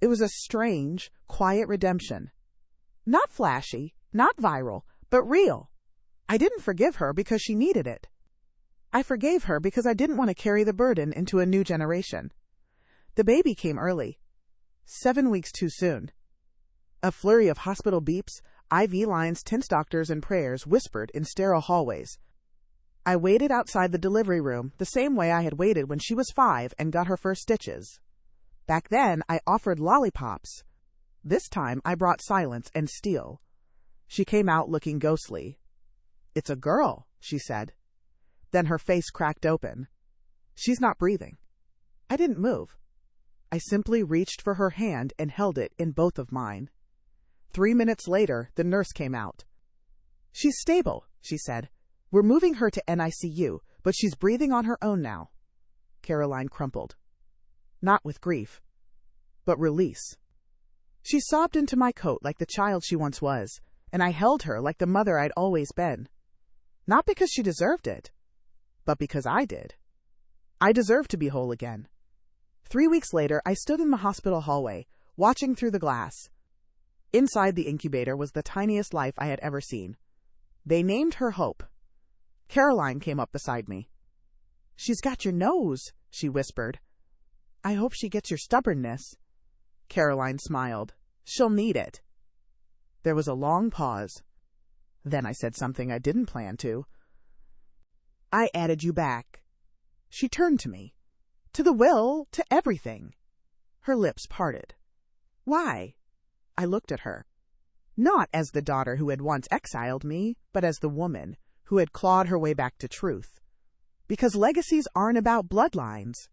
It was a strange, quiet redemption. Not flashy, not viral, but real. I didn't forgive her because she needed it. I forgave her because I didn't want to carry the burden into a new generation. The baby came early. 7 weeks too soon. A flurry of hospital beeps, IV lines, tense doctors, and prayers whispered in sterile hallways. I waited outside the delivery room the same way I had waited when she was 5 and got her first stitches. Back then, I offered lollipops. This time, I brought silence and steel. She came out looking ghostly. "It's a girl," she said. Then her face cracked open. "She's not breathing." I didn't move. I simply reached for her hand and held it in both of mine. 3 minutes later, the nurse came out. "She's stable," she said. "We're moving her to NICU, but she's breathing on her own now." Caroline crumpled. Not with grief, but release. She sobbed into my coat like the child she once was, and I held her like the mother I'd always been. Not because she deserved it, but because I did. I deserved to be whole again. 3 weeks later, I stood in the hospital hallway, watching through the glass. Inside the incubator was the tiniest life I had ever seen. They named her Hope. Caroline came up beside me. "She's got your nose," she whispered. "I hope she gets your stubbornness." Caroline smiled. "She'll need it." There was a long pause. Then I said something I didn't plan to. I added you back. She turned to me. To the will, to everything. Her lips parted. Why? I looked at her. Not as the daughter who had once exiled me, but as the woman who had clawed her way back to truth. Because legacies aren't about bloodlines.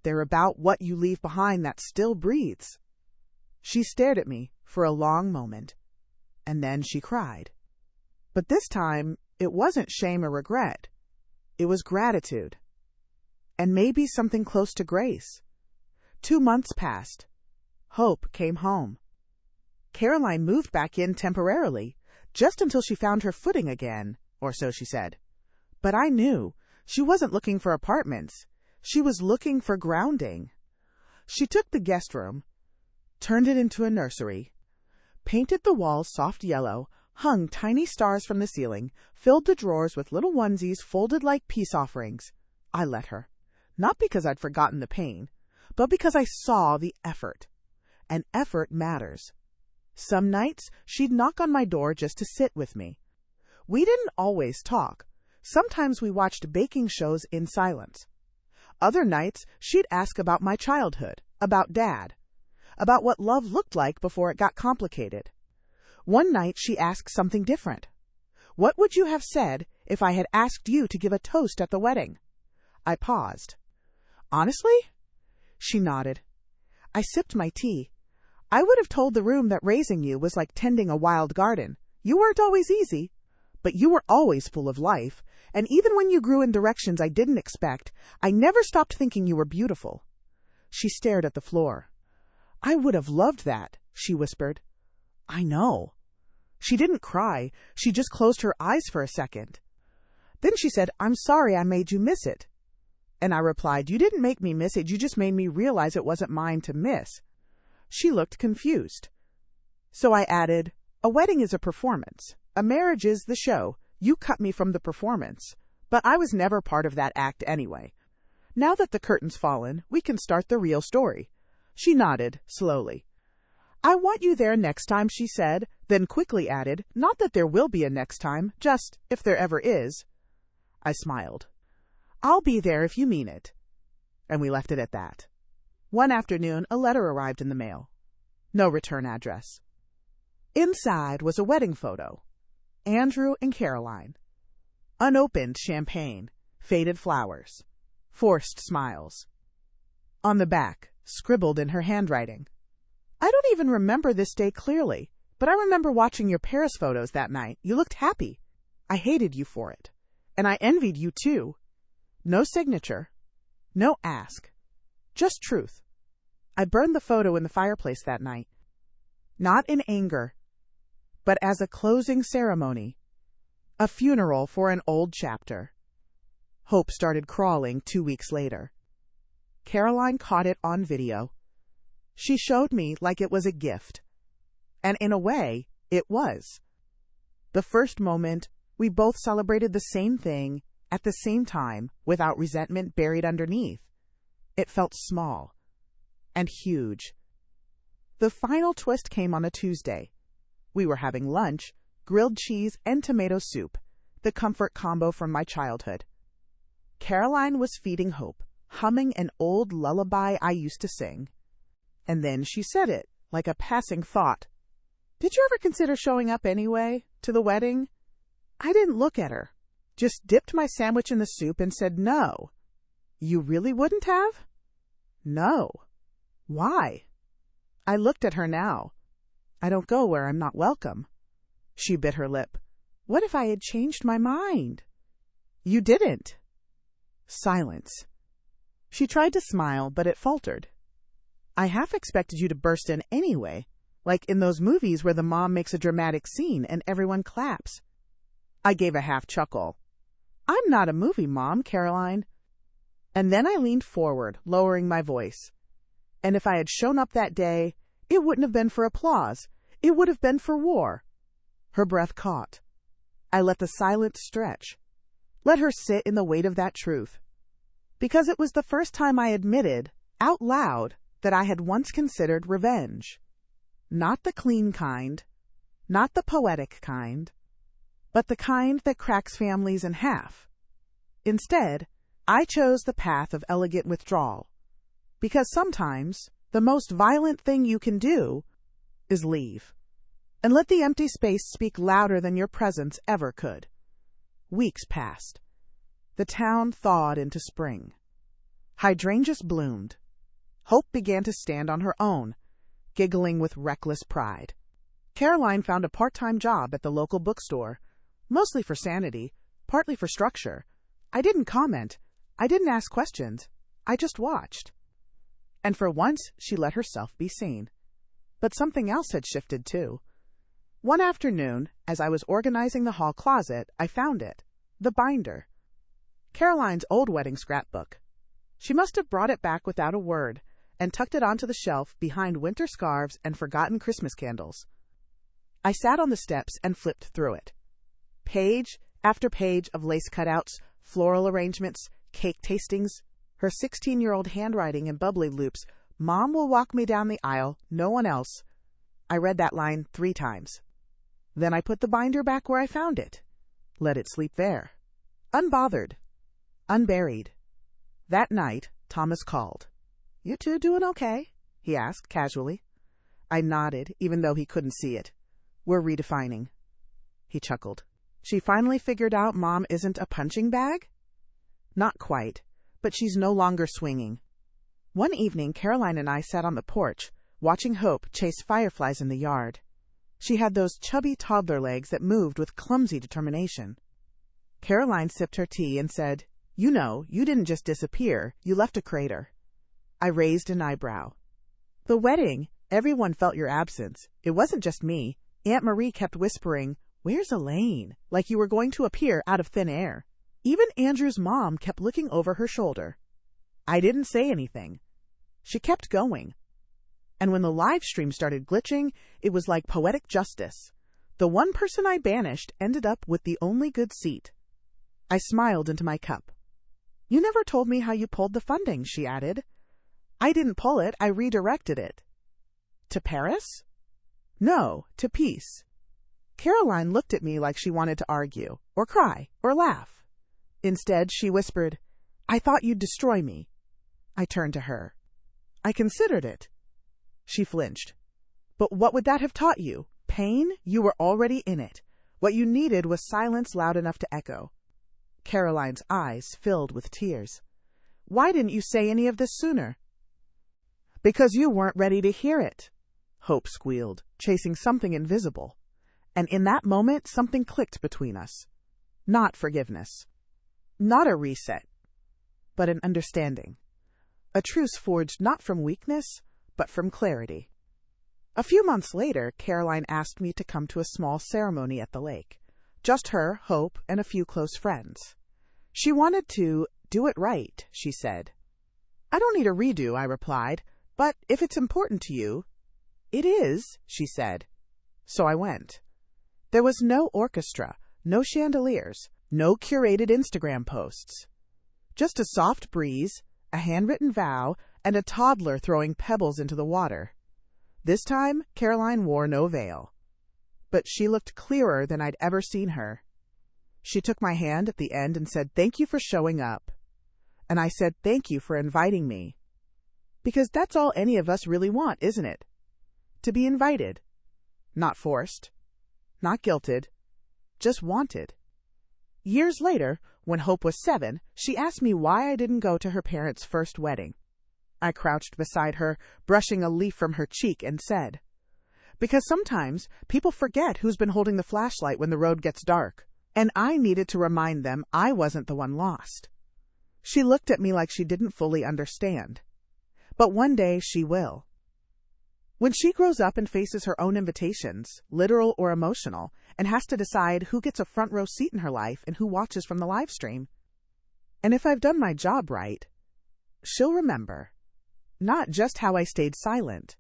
They're about what you leave behind that still breathes. She stared at me for a long moment, and then she cried. But this time, it wasn't shame or regret. It was gratitude. And maybe something close to grace. 2 months passed. Hope came home. Caroline moved back in temporarily, just until she found her footing again, or so she said. But I knew she wasn't looking for apartments. She was looking for grounding. She took the guest room, turned it into a nursery, painted the walls soft yellow, hung tiny stars from the ceiling, filled the drawers with little onesies folded like peace offerings. I let her. Not because I'd forgotten the pain, but because I saw the effort. And effort matters. Some nights, she'd knock on my door just to sit with me. We didn't always talk. Sometimes we watched baking shows in silence. Other nights, she'd ask about my childhood, about Dad, about what love looked like before it got complicated. One night, she asked something different. What would you have said if I had asked you to give a toast at the wedding? I paused. Honestly? She nodded. I sipped my tea. I would have told the room that raising you was like tending a wild garden. You weren't always easy, but you were always full of life, and even when you grew in directions I didn't expect, I never stopped thinking you were beautiful. She stared at the floor. I would have loved that, she whispered. I know. She didn't cry. She just closed her eyes for a second. Then she said, I'm sorry I made you miss it. And I replied, you didn't make me miss it, you just made me realize it wasn't mine to miss. She looked confused. So I added, a wedding is a performance. A marriage is the show. You cut me from the performance. But I was never part of that act anyway. Now that the curtain's fallen, we can start the real story. She nodded, slowly. I want you there next time, she said, then quickly added, not that there will be a next time, just if there ever is. I smiled. I'll be there if you mean it. And we left it at that. One afternoon, a letter arrived in the mail. No return address. Inside was a wedding photo. Andrew and Caroline. Unopened champagne, faded flowers, forced smiles. On the back, scribbled in her handwriting. I don't even remember this day clearly, but I remember watching your Paris photos that night. You looked happy. I hated you for it. And I envied you too. No signature. No ask. Just truth. I burned the photo in the fireplace that night. Not in anger, but as a closing ceremony. A funeral for an old chapter. Hope started crawling 2 weeks later. Caroline caught it on video. She showed me like it was a gift. And in a way, it was. The first moment, we both celebrated the same thing at the same time without resentment buried underneath. It felt small and huge. The final twist came on a Tuesday. We were having lunch, grilled cheese and tomato soup, the comfort combo from my childhood. Caroline was feeding Hope, humming an old lullaby I used to sing. And then she said it, like a passing thought. Did you ever consider showing up anyway, to the wedding? I didn't look at her, just dipped my sandwich in the soup and said no. You really wouldn't have? No. Why? I looked at her now. I don't go where I'm not welcome. She bit her lip. What if I had changed my mind? You didn't. Silence. She tried to smile, but it faltered. I half expected you to burst in anyway, like in those movies where the mom makes a dramatic scene and everyone claps. I gave a half chuckle. I'm not a movie mom, Caroline. And then I leaned forward, lowering my voice. And if I had shown up that day, it wouldn't have been for applause. It would have been for war. Her breath caught. I let the silence stretch. Let her sit in the weight of that truth. Because it was the first time I admitted, out loud, that I had once considered revenge. Not the clean kind, Not the poetic kind, but the kind that cracks families in half. Instead, I chose the path of elegant withdrawal, because sometimes the most violent thing you can do is leave, and let the empty space speak louder than your presence ever could. Weeks passed. The town thawed into spring. Hydrangeas bloomed. Hope began to stand on her own, giggling with reckless pride. Caroline found a part-time job at the local bookstore, mostly for sanity, partly for structure. I didn't comment. I didn't ask questions. I just watched. And for once, she let herself be seen. But something else had shifted, too. One afternoon, as I was organizing the hall closet, I found it. The binder. Caroline's old wedding scrapbook. She must have brought it back without a word, and tucked it onto the shelf behind winter scarves and forgotten Christmas candles. I sat on the steps and flipped through it. Page after page of lace cutouts, floral arrangements, cake tastings, her 16-year-old handwriting in bubbly loops. Mom will walk me down the aisle, no one else. I read that line 3 times. Then I put the binder back where I found it. Let it sleep there. Unbothered. Unburied. That night, Thomas called. "You two doing okay?" he asked casually. I nodded, even though he couldn't see it. "We're redefining." He chuckled. "She finally figured out Mom isn't a punching bag?" "Not quite, but she's no longer swinging." One evening, Caroline and I sat on the porch, watching Hope chase fireflies in the yard. She had those chubby toddler legs that moved with clumsy determination. Caroline sipped her tea and said, "You know, you didn't just disappear, you left a crater." I raised an eyebrow. "The wedding, everyone felt your absence. It wasn't just me. Aunt Marie kept whispering, 'Where's Elaine?' like you were going to appear out of thin air. Even Andrew's mom kept looking over her shoulder. I didn't say anything. She kept going. And when the live stream started glitching, it was like poetic justice. The one person I banished ended up with the only good seat." I smiled into my cup. "You never told me how you pulled the funding," she added. "I didn't pull it, I redirected it." "To Paris?" "No, to peace." Caroline looked at me like she wanted to argue, or cry, or laugh. Instead, she whispered, "I thought you'd destroy me." I turned to her. "I considered it." She flinched. "But what would that have taught you? Pain? You were already in it. What you needed was silence loud enough to echo." Caroline's eyes filled with tears. "Why didn't you say any of this sooner?" "Because you weren't ready to hear it," Hope squealed, chasing something invisible. And in that moment, something clicked between us. Not forgiveness. Not a reset. But an understanding. A truce forged not from weakness, but from clarity. A few months later, Caroline asked me to come to a small ceremony at the lake. Just her, Hope, and a few close friends. She wanted to do it right, she said. "I don't need a redo," I replied, "but if it's important to you—" "It is," she said. So I went. There was no orchestra, no chandeliers, no curated Instagram posts. Just a soft breeze, a handwritten vow, and a toddler throwing pebbles into the water. This time, Caroline wore no veil. But she looked clearer than I'd ever seen her. She took my hand at the end and said, "Thank you for showing up." And I said, "Thank you for inviting me." Because that's all any of us really want, isn't it? To be invited. Not forced. Not guilted. Just wanted. Years later, when Hope was 7, she asked me why I didn't go to her parents' first wedding. I crouched beside her, brushing a leaf from her cheek, and said, "Because sometimes people forget who's been holding the flashlight when the road gets dark, and I needed to remind them I wasn't the one lost." She looked at me like she didn't fully understand. But one day she will. When she grows up and faces her own invitations, literal or emotional, and has to decide who gets a front row seat in her life and who watches from the live stream. And if I've done my job right, she'll remember, not just how I stayed silent,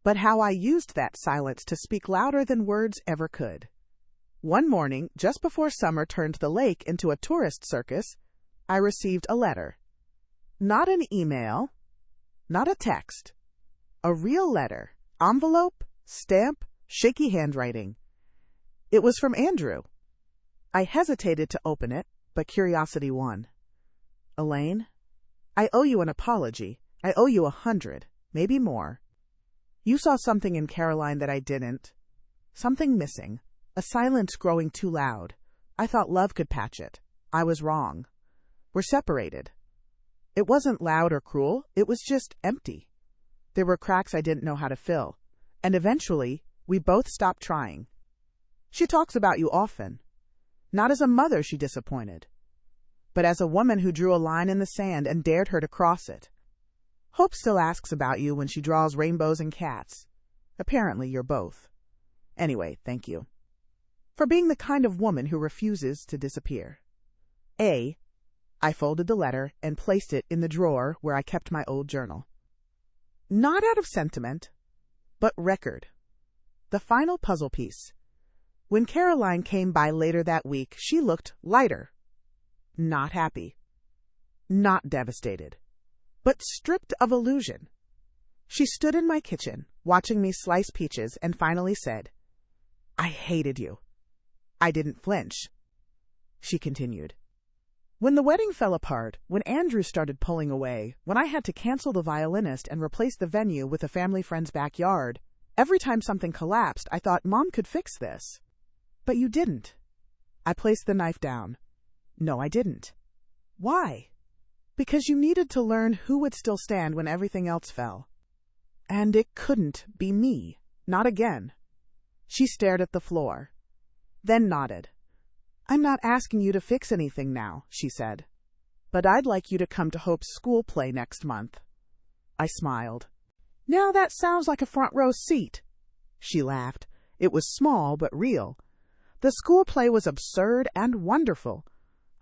but how I used that silence to speak louder than words ever could. One morning, just before summer turned the lake into a tourist circus, I received a letter. Not an email, not a text. A real letter, envelope, stamp, shaky handwriting. It was from Andrew. I hesitated to open it, but curiosity won. Elaine, I owe you an apology. I owe you 100, maybe more. You saw something in Caroline that I didn't. Something missing. A silence growing too loud. I thought love could patch it. I was wrong. We're separated. It wasn't loud or cruel. It was just empty. There were cracks I didn't know how to fill. And eventually, we both stopped trying. She talks about you often. Not as a mother she disappointed, but as a woman who drew a line in the sand and dared her to cross it. Hope still asks about you when she draws rainbows and cats. Apparently you're both. Anyway, thank you. For being the kind of woman who refuses to disappear. I folded the letter and placed it in the drawer where I kept my old journal. Not out of sentiment, but record. The final puzzle piece. When Caroline came by later that week, she looked lighter. Not happy. Not devastated. But stripped of illusion. She stood in my kitchen, watching me slice peaches, and finally said, I hated you. I didn't flinch. She continued. When the wedding fell apart, when Andrew started pulling away, when I had to cancel the violinist and replace the venue with a family friend's backyard, every time something collapsed, I thought Mom could fix this. But you didn't. I placed the knife down. No, I didn't. Why? Because you needed to learn who would still stand when everything else fell. And it couldn't be me. Not again. She stared at the floor, then nodded. I'm not asking you to fix anything now, she said. But I'd like you to come to Hope's school play next month. I smiled. Now that sounds like a front row seat. She laughed. It was small but real. The school play was absurd and wonderful.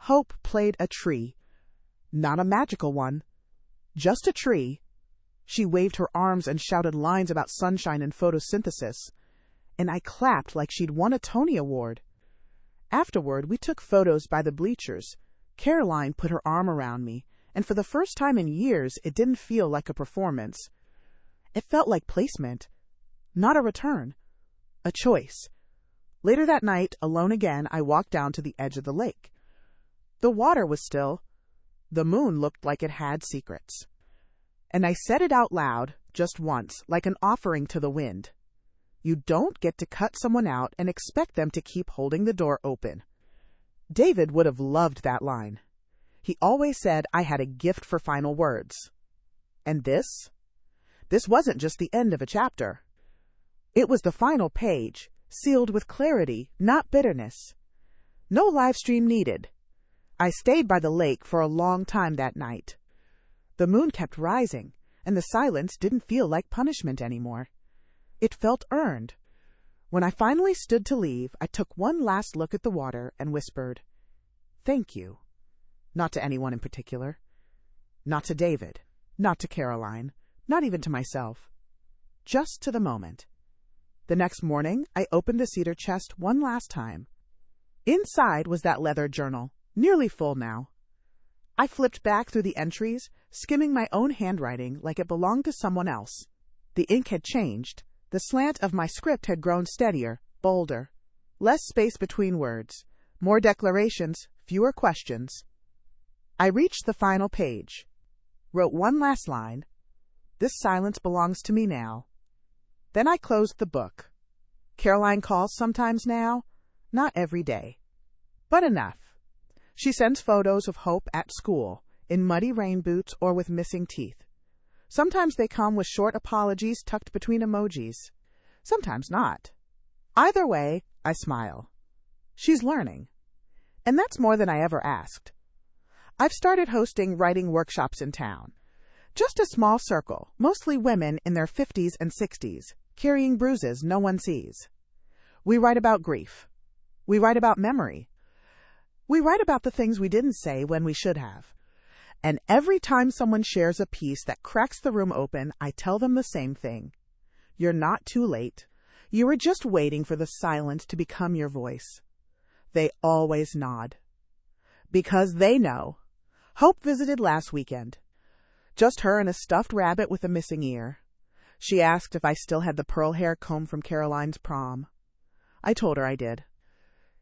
Hope played a tree. Not a magical one. Just a tree. She waved her arms and shouted lines about sunshine and photosynthesis. And I clapped like she'd won a Tony Award. Afterward, we took photos by the bleachers. Caroline put her arm around me, and for the first time in years, it didn't feel like a performance. It felt like placement. Not a return. A choice. Later that night, alone again, I walked down to the edge of the lake. The water was still. The moon looked like it had secrets. And I said it out loud, just once, like an offering to the wind. You don't get to cut someone out and expect them to keep holding the door open. David would have loved that line. He always said I had a gift for final words. And this? This wasn't just the end of a chapter. It was the final page, sealed with clarity, not bitterness. No live stream needed. I stayed by the lake for a long time that night. The moon kept rising, and the silence didn't feel like punishment anymore. It felt earned. When I finally stood to leave, I took one last look at the water and whispered, Thank you. Not to anyone in particular. Not to David. Not to Caroline. Not even to myself. Just to the moment. The next morning, I opened the cedar chest one last time. Inside was that leather journal, nearly full now. I flipped back through the entries, skimming my own handwriting like it belonged to someone else. The ink had changed. The slant of my script had grown steadier, bolder. Less space between words. More declarations, fewer questions. I reached the final page. Wrote one last line. This silence belongs to me now. Then I closed the book. Caroline calls sometimes now. Not every day. But enough. She sends photos of Hope at school, in muddy rain boots or with missing teeth. Sometimes they come with short apologies tucked between emojis. Sometimes not. Either way, I smile. She's learning. And that's more than I ever asked. I've started hosting writing workshops in town. Just a small circle, mostly women in their 50s and 60s, carrying bruises no one sees. We write about grief. We write about memory. We write about the things we didn't say when we should have. And every time someone shares a piece that cracks the room open, I tell them the same thing. You're not too late. You were just waiting for the silence to become your voice. They always nod. Because they know. Hope visited last weekend. Just her and a stuffed rabbit with a missing ear. She asked if I still had the pearl hair comb from Caroline's prom. I told her I did.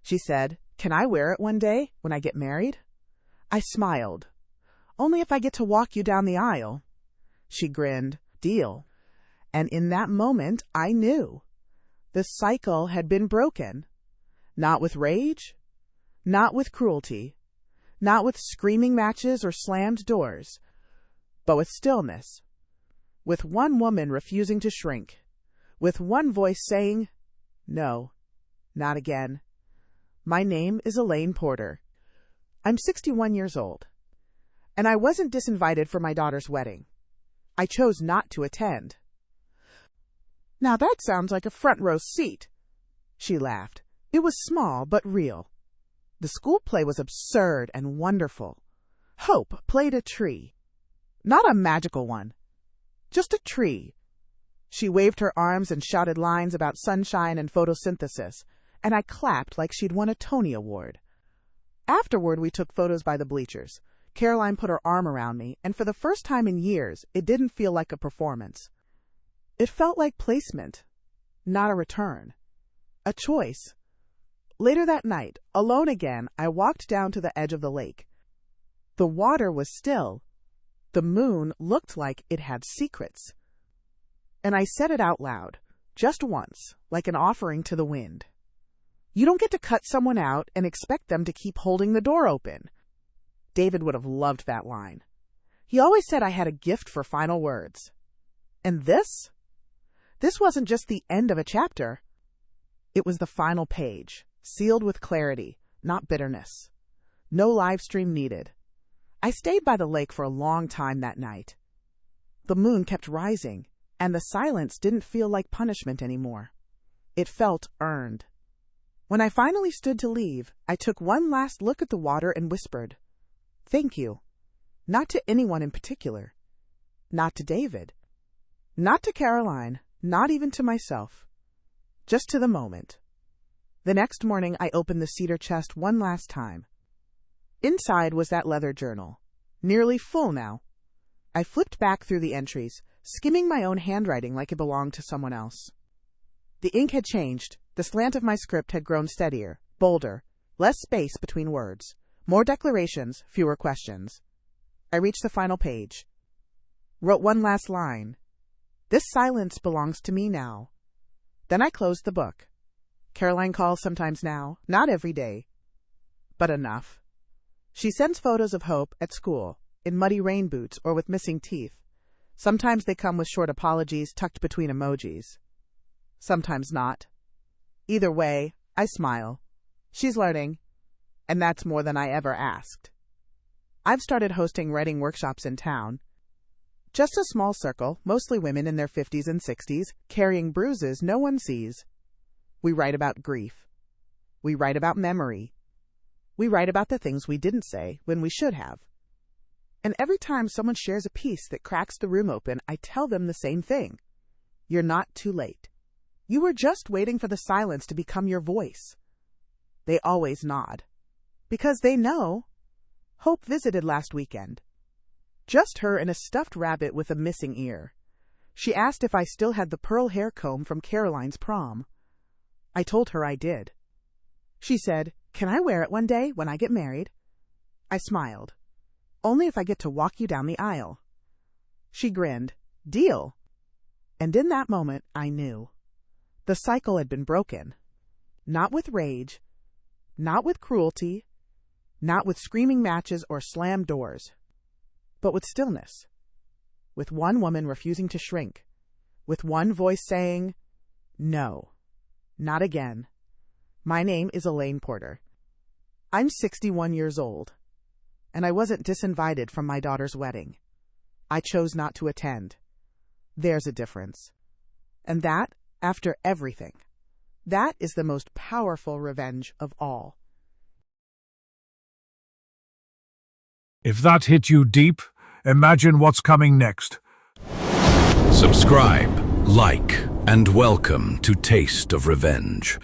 She said, "Can I wear it one day when I get married?" I smiled. "Only if I get to walk you down the aisle." She grinned. "Deal." And in that moment, I knew. The cycle had been broken. Not with rage, not with cruelty, not with screaming matches or slammed doors, but with stillness. With one woman refusing to shrink. With one voice saying, "No, not again." My name is Elaine Porter. I'm 61 years old. And I wasn't disinvited for my daughter's wedding. I chose not to attend. "Now that sounds like a front row seat," she laughed. It was small but real. The school play was absurd and wonderful. Hope played a tree. Not a magical one. Just a tree. She waved her arms and shouted lines about sunshine and photosynthesis, and I clapped like she'd won a Tony Award. Afterward, we took photos by the bleachers. Caroline put her arm around me, and for the first time in years, it didn't feel like a performance. It felt like placement, not a return. A choice. Later that night, alone again, I walked down to the edge of the lake. The water was still. The moon looked like it had secrets. And I said it out loud, just once, like an offering to the wind. You don't get to cut someone out and expect them to keep holding the door open. David would have loved that line. He always said I had a gift for final words. And this? This wasn't just the end of a chapter. It was the final page, sealed with clarity, not bitterness. No live stream needed. I stayed by the lake for a long time that night. The moon kept rising, and the silence didn't feel like punishment anymore. It felt earned. When I finally stood to leave, I took one last look at the water and whispered, "Thank you." Not to anyone in particular. Not to David. Not to Caroline. Not even to myself. Just to the moment. The next morning, I opened the cedar chest one last time. Inside was that leather journal, nearly full now. I flipped back through the entries, skimming my own handwriting like it belonged to someone else. The ink had changed. The slant of my script had grown steadier, bolder, less space between words, more declarations, fewer questions. I reached the final page. Wrote one last line. This silence belongs to me now. Then I closed the book. Caroline calls sometimes now, not every day, but enough. She sends photos of Hope at school, in muddy rain boots or with missing teeth. Sometimes they come with short apologies tucked between emojis. Sometimes not. Either way, I smile. She's learning, and that's more than I ever asked. I've started hosting writing workshops in town. Just a small circle, mostly women in their 50s and 60s, carrying bruises no one sees. We write about grief. We write about memory. We write about the things we didn't say when we should have. And every time someone shares a piece that cracks the room open, I tell them the same thing. You're not too late. You were just waiting for the silence to become your voice. They always nod. Because they know. Hope visited last weekend. Just her and a stuffed rabbit with a missing ear. She asked if I still had the pearl hair comb from Caroline's prom. I told her I did. She said, "Can I wear it one day when I get married?" I smiled. "Only if I get to walk you down the aisle." She grinned. "Deal." And in that moment, I knew. The cycle had been broken. Not with rage, not with cruelty, not with screaming matches or slammed doors, but with stillness. With one woman refusing to shrink. With one voice saying, "No, not again." My name is Elaine Porter. I'm 61 years old, and I wasn't disinvited from my daughter's wedding. I chose not to attend. There's a difference. And that, after everything, that is the most powerful revenge of all. If that hit you deep, imagine what's coming next. Subscribe, like, and welcome to Taste of Revenge.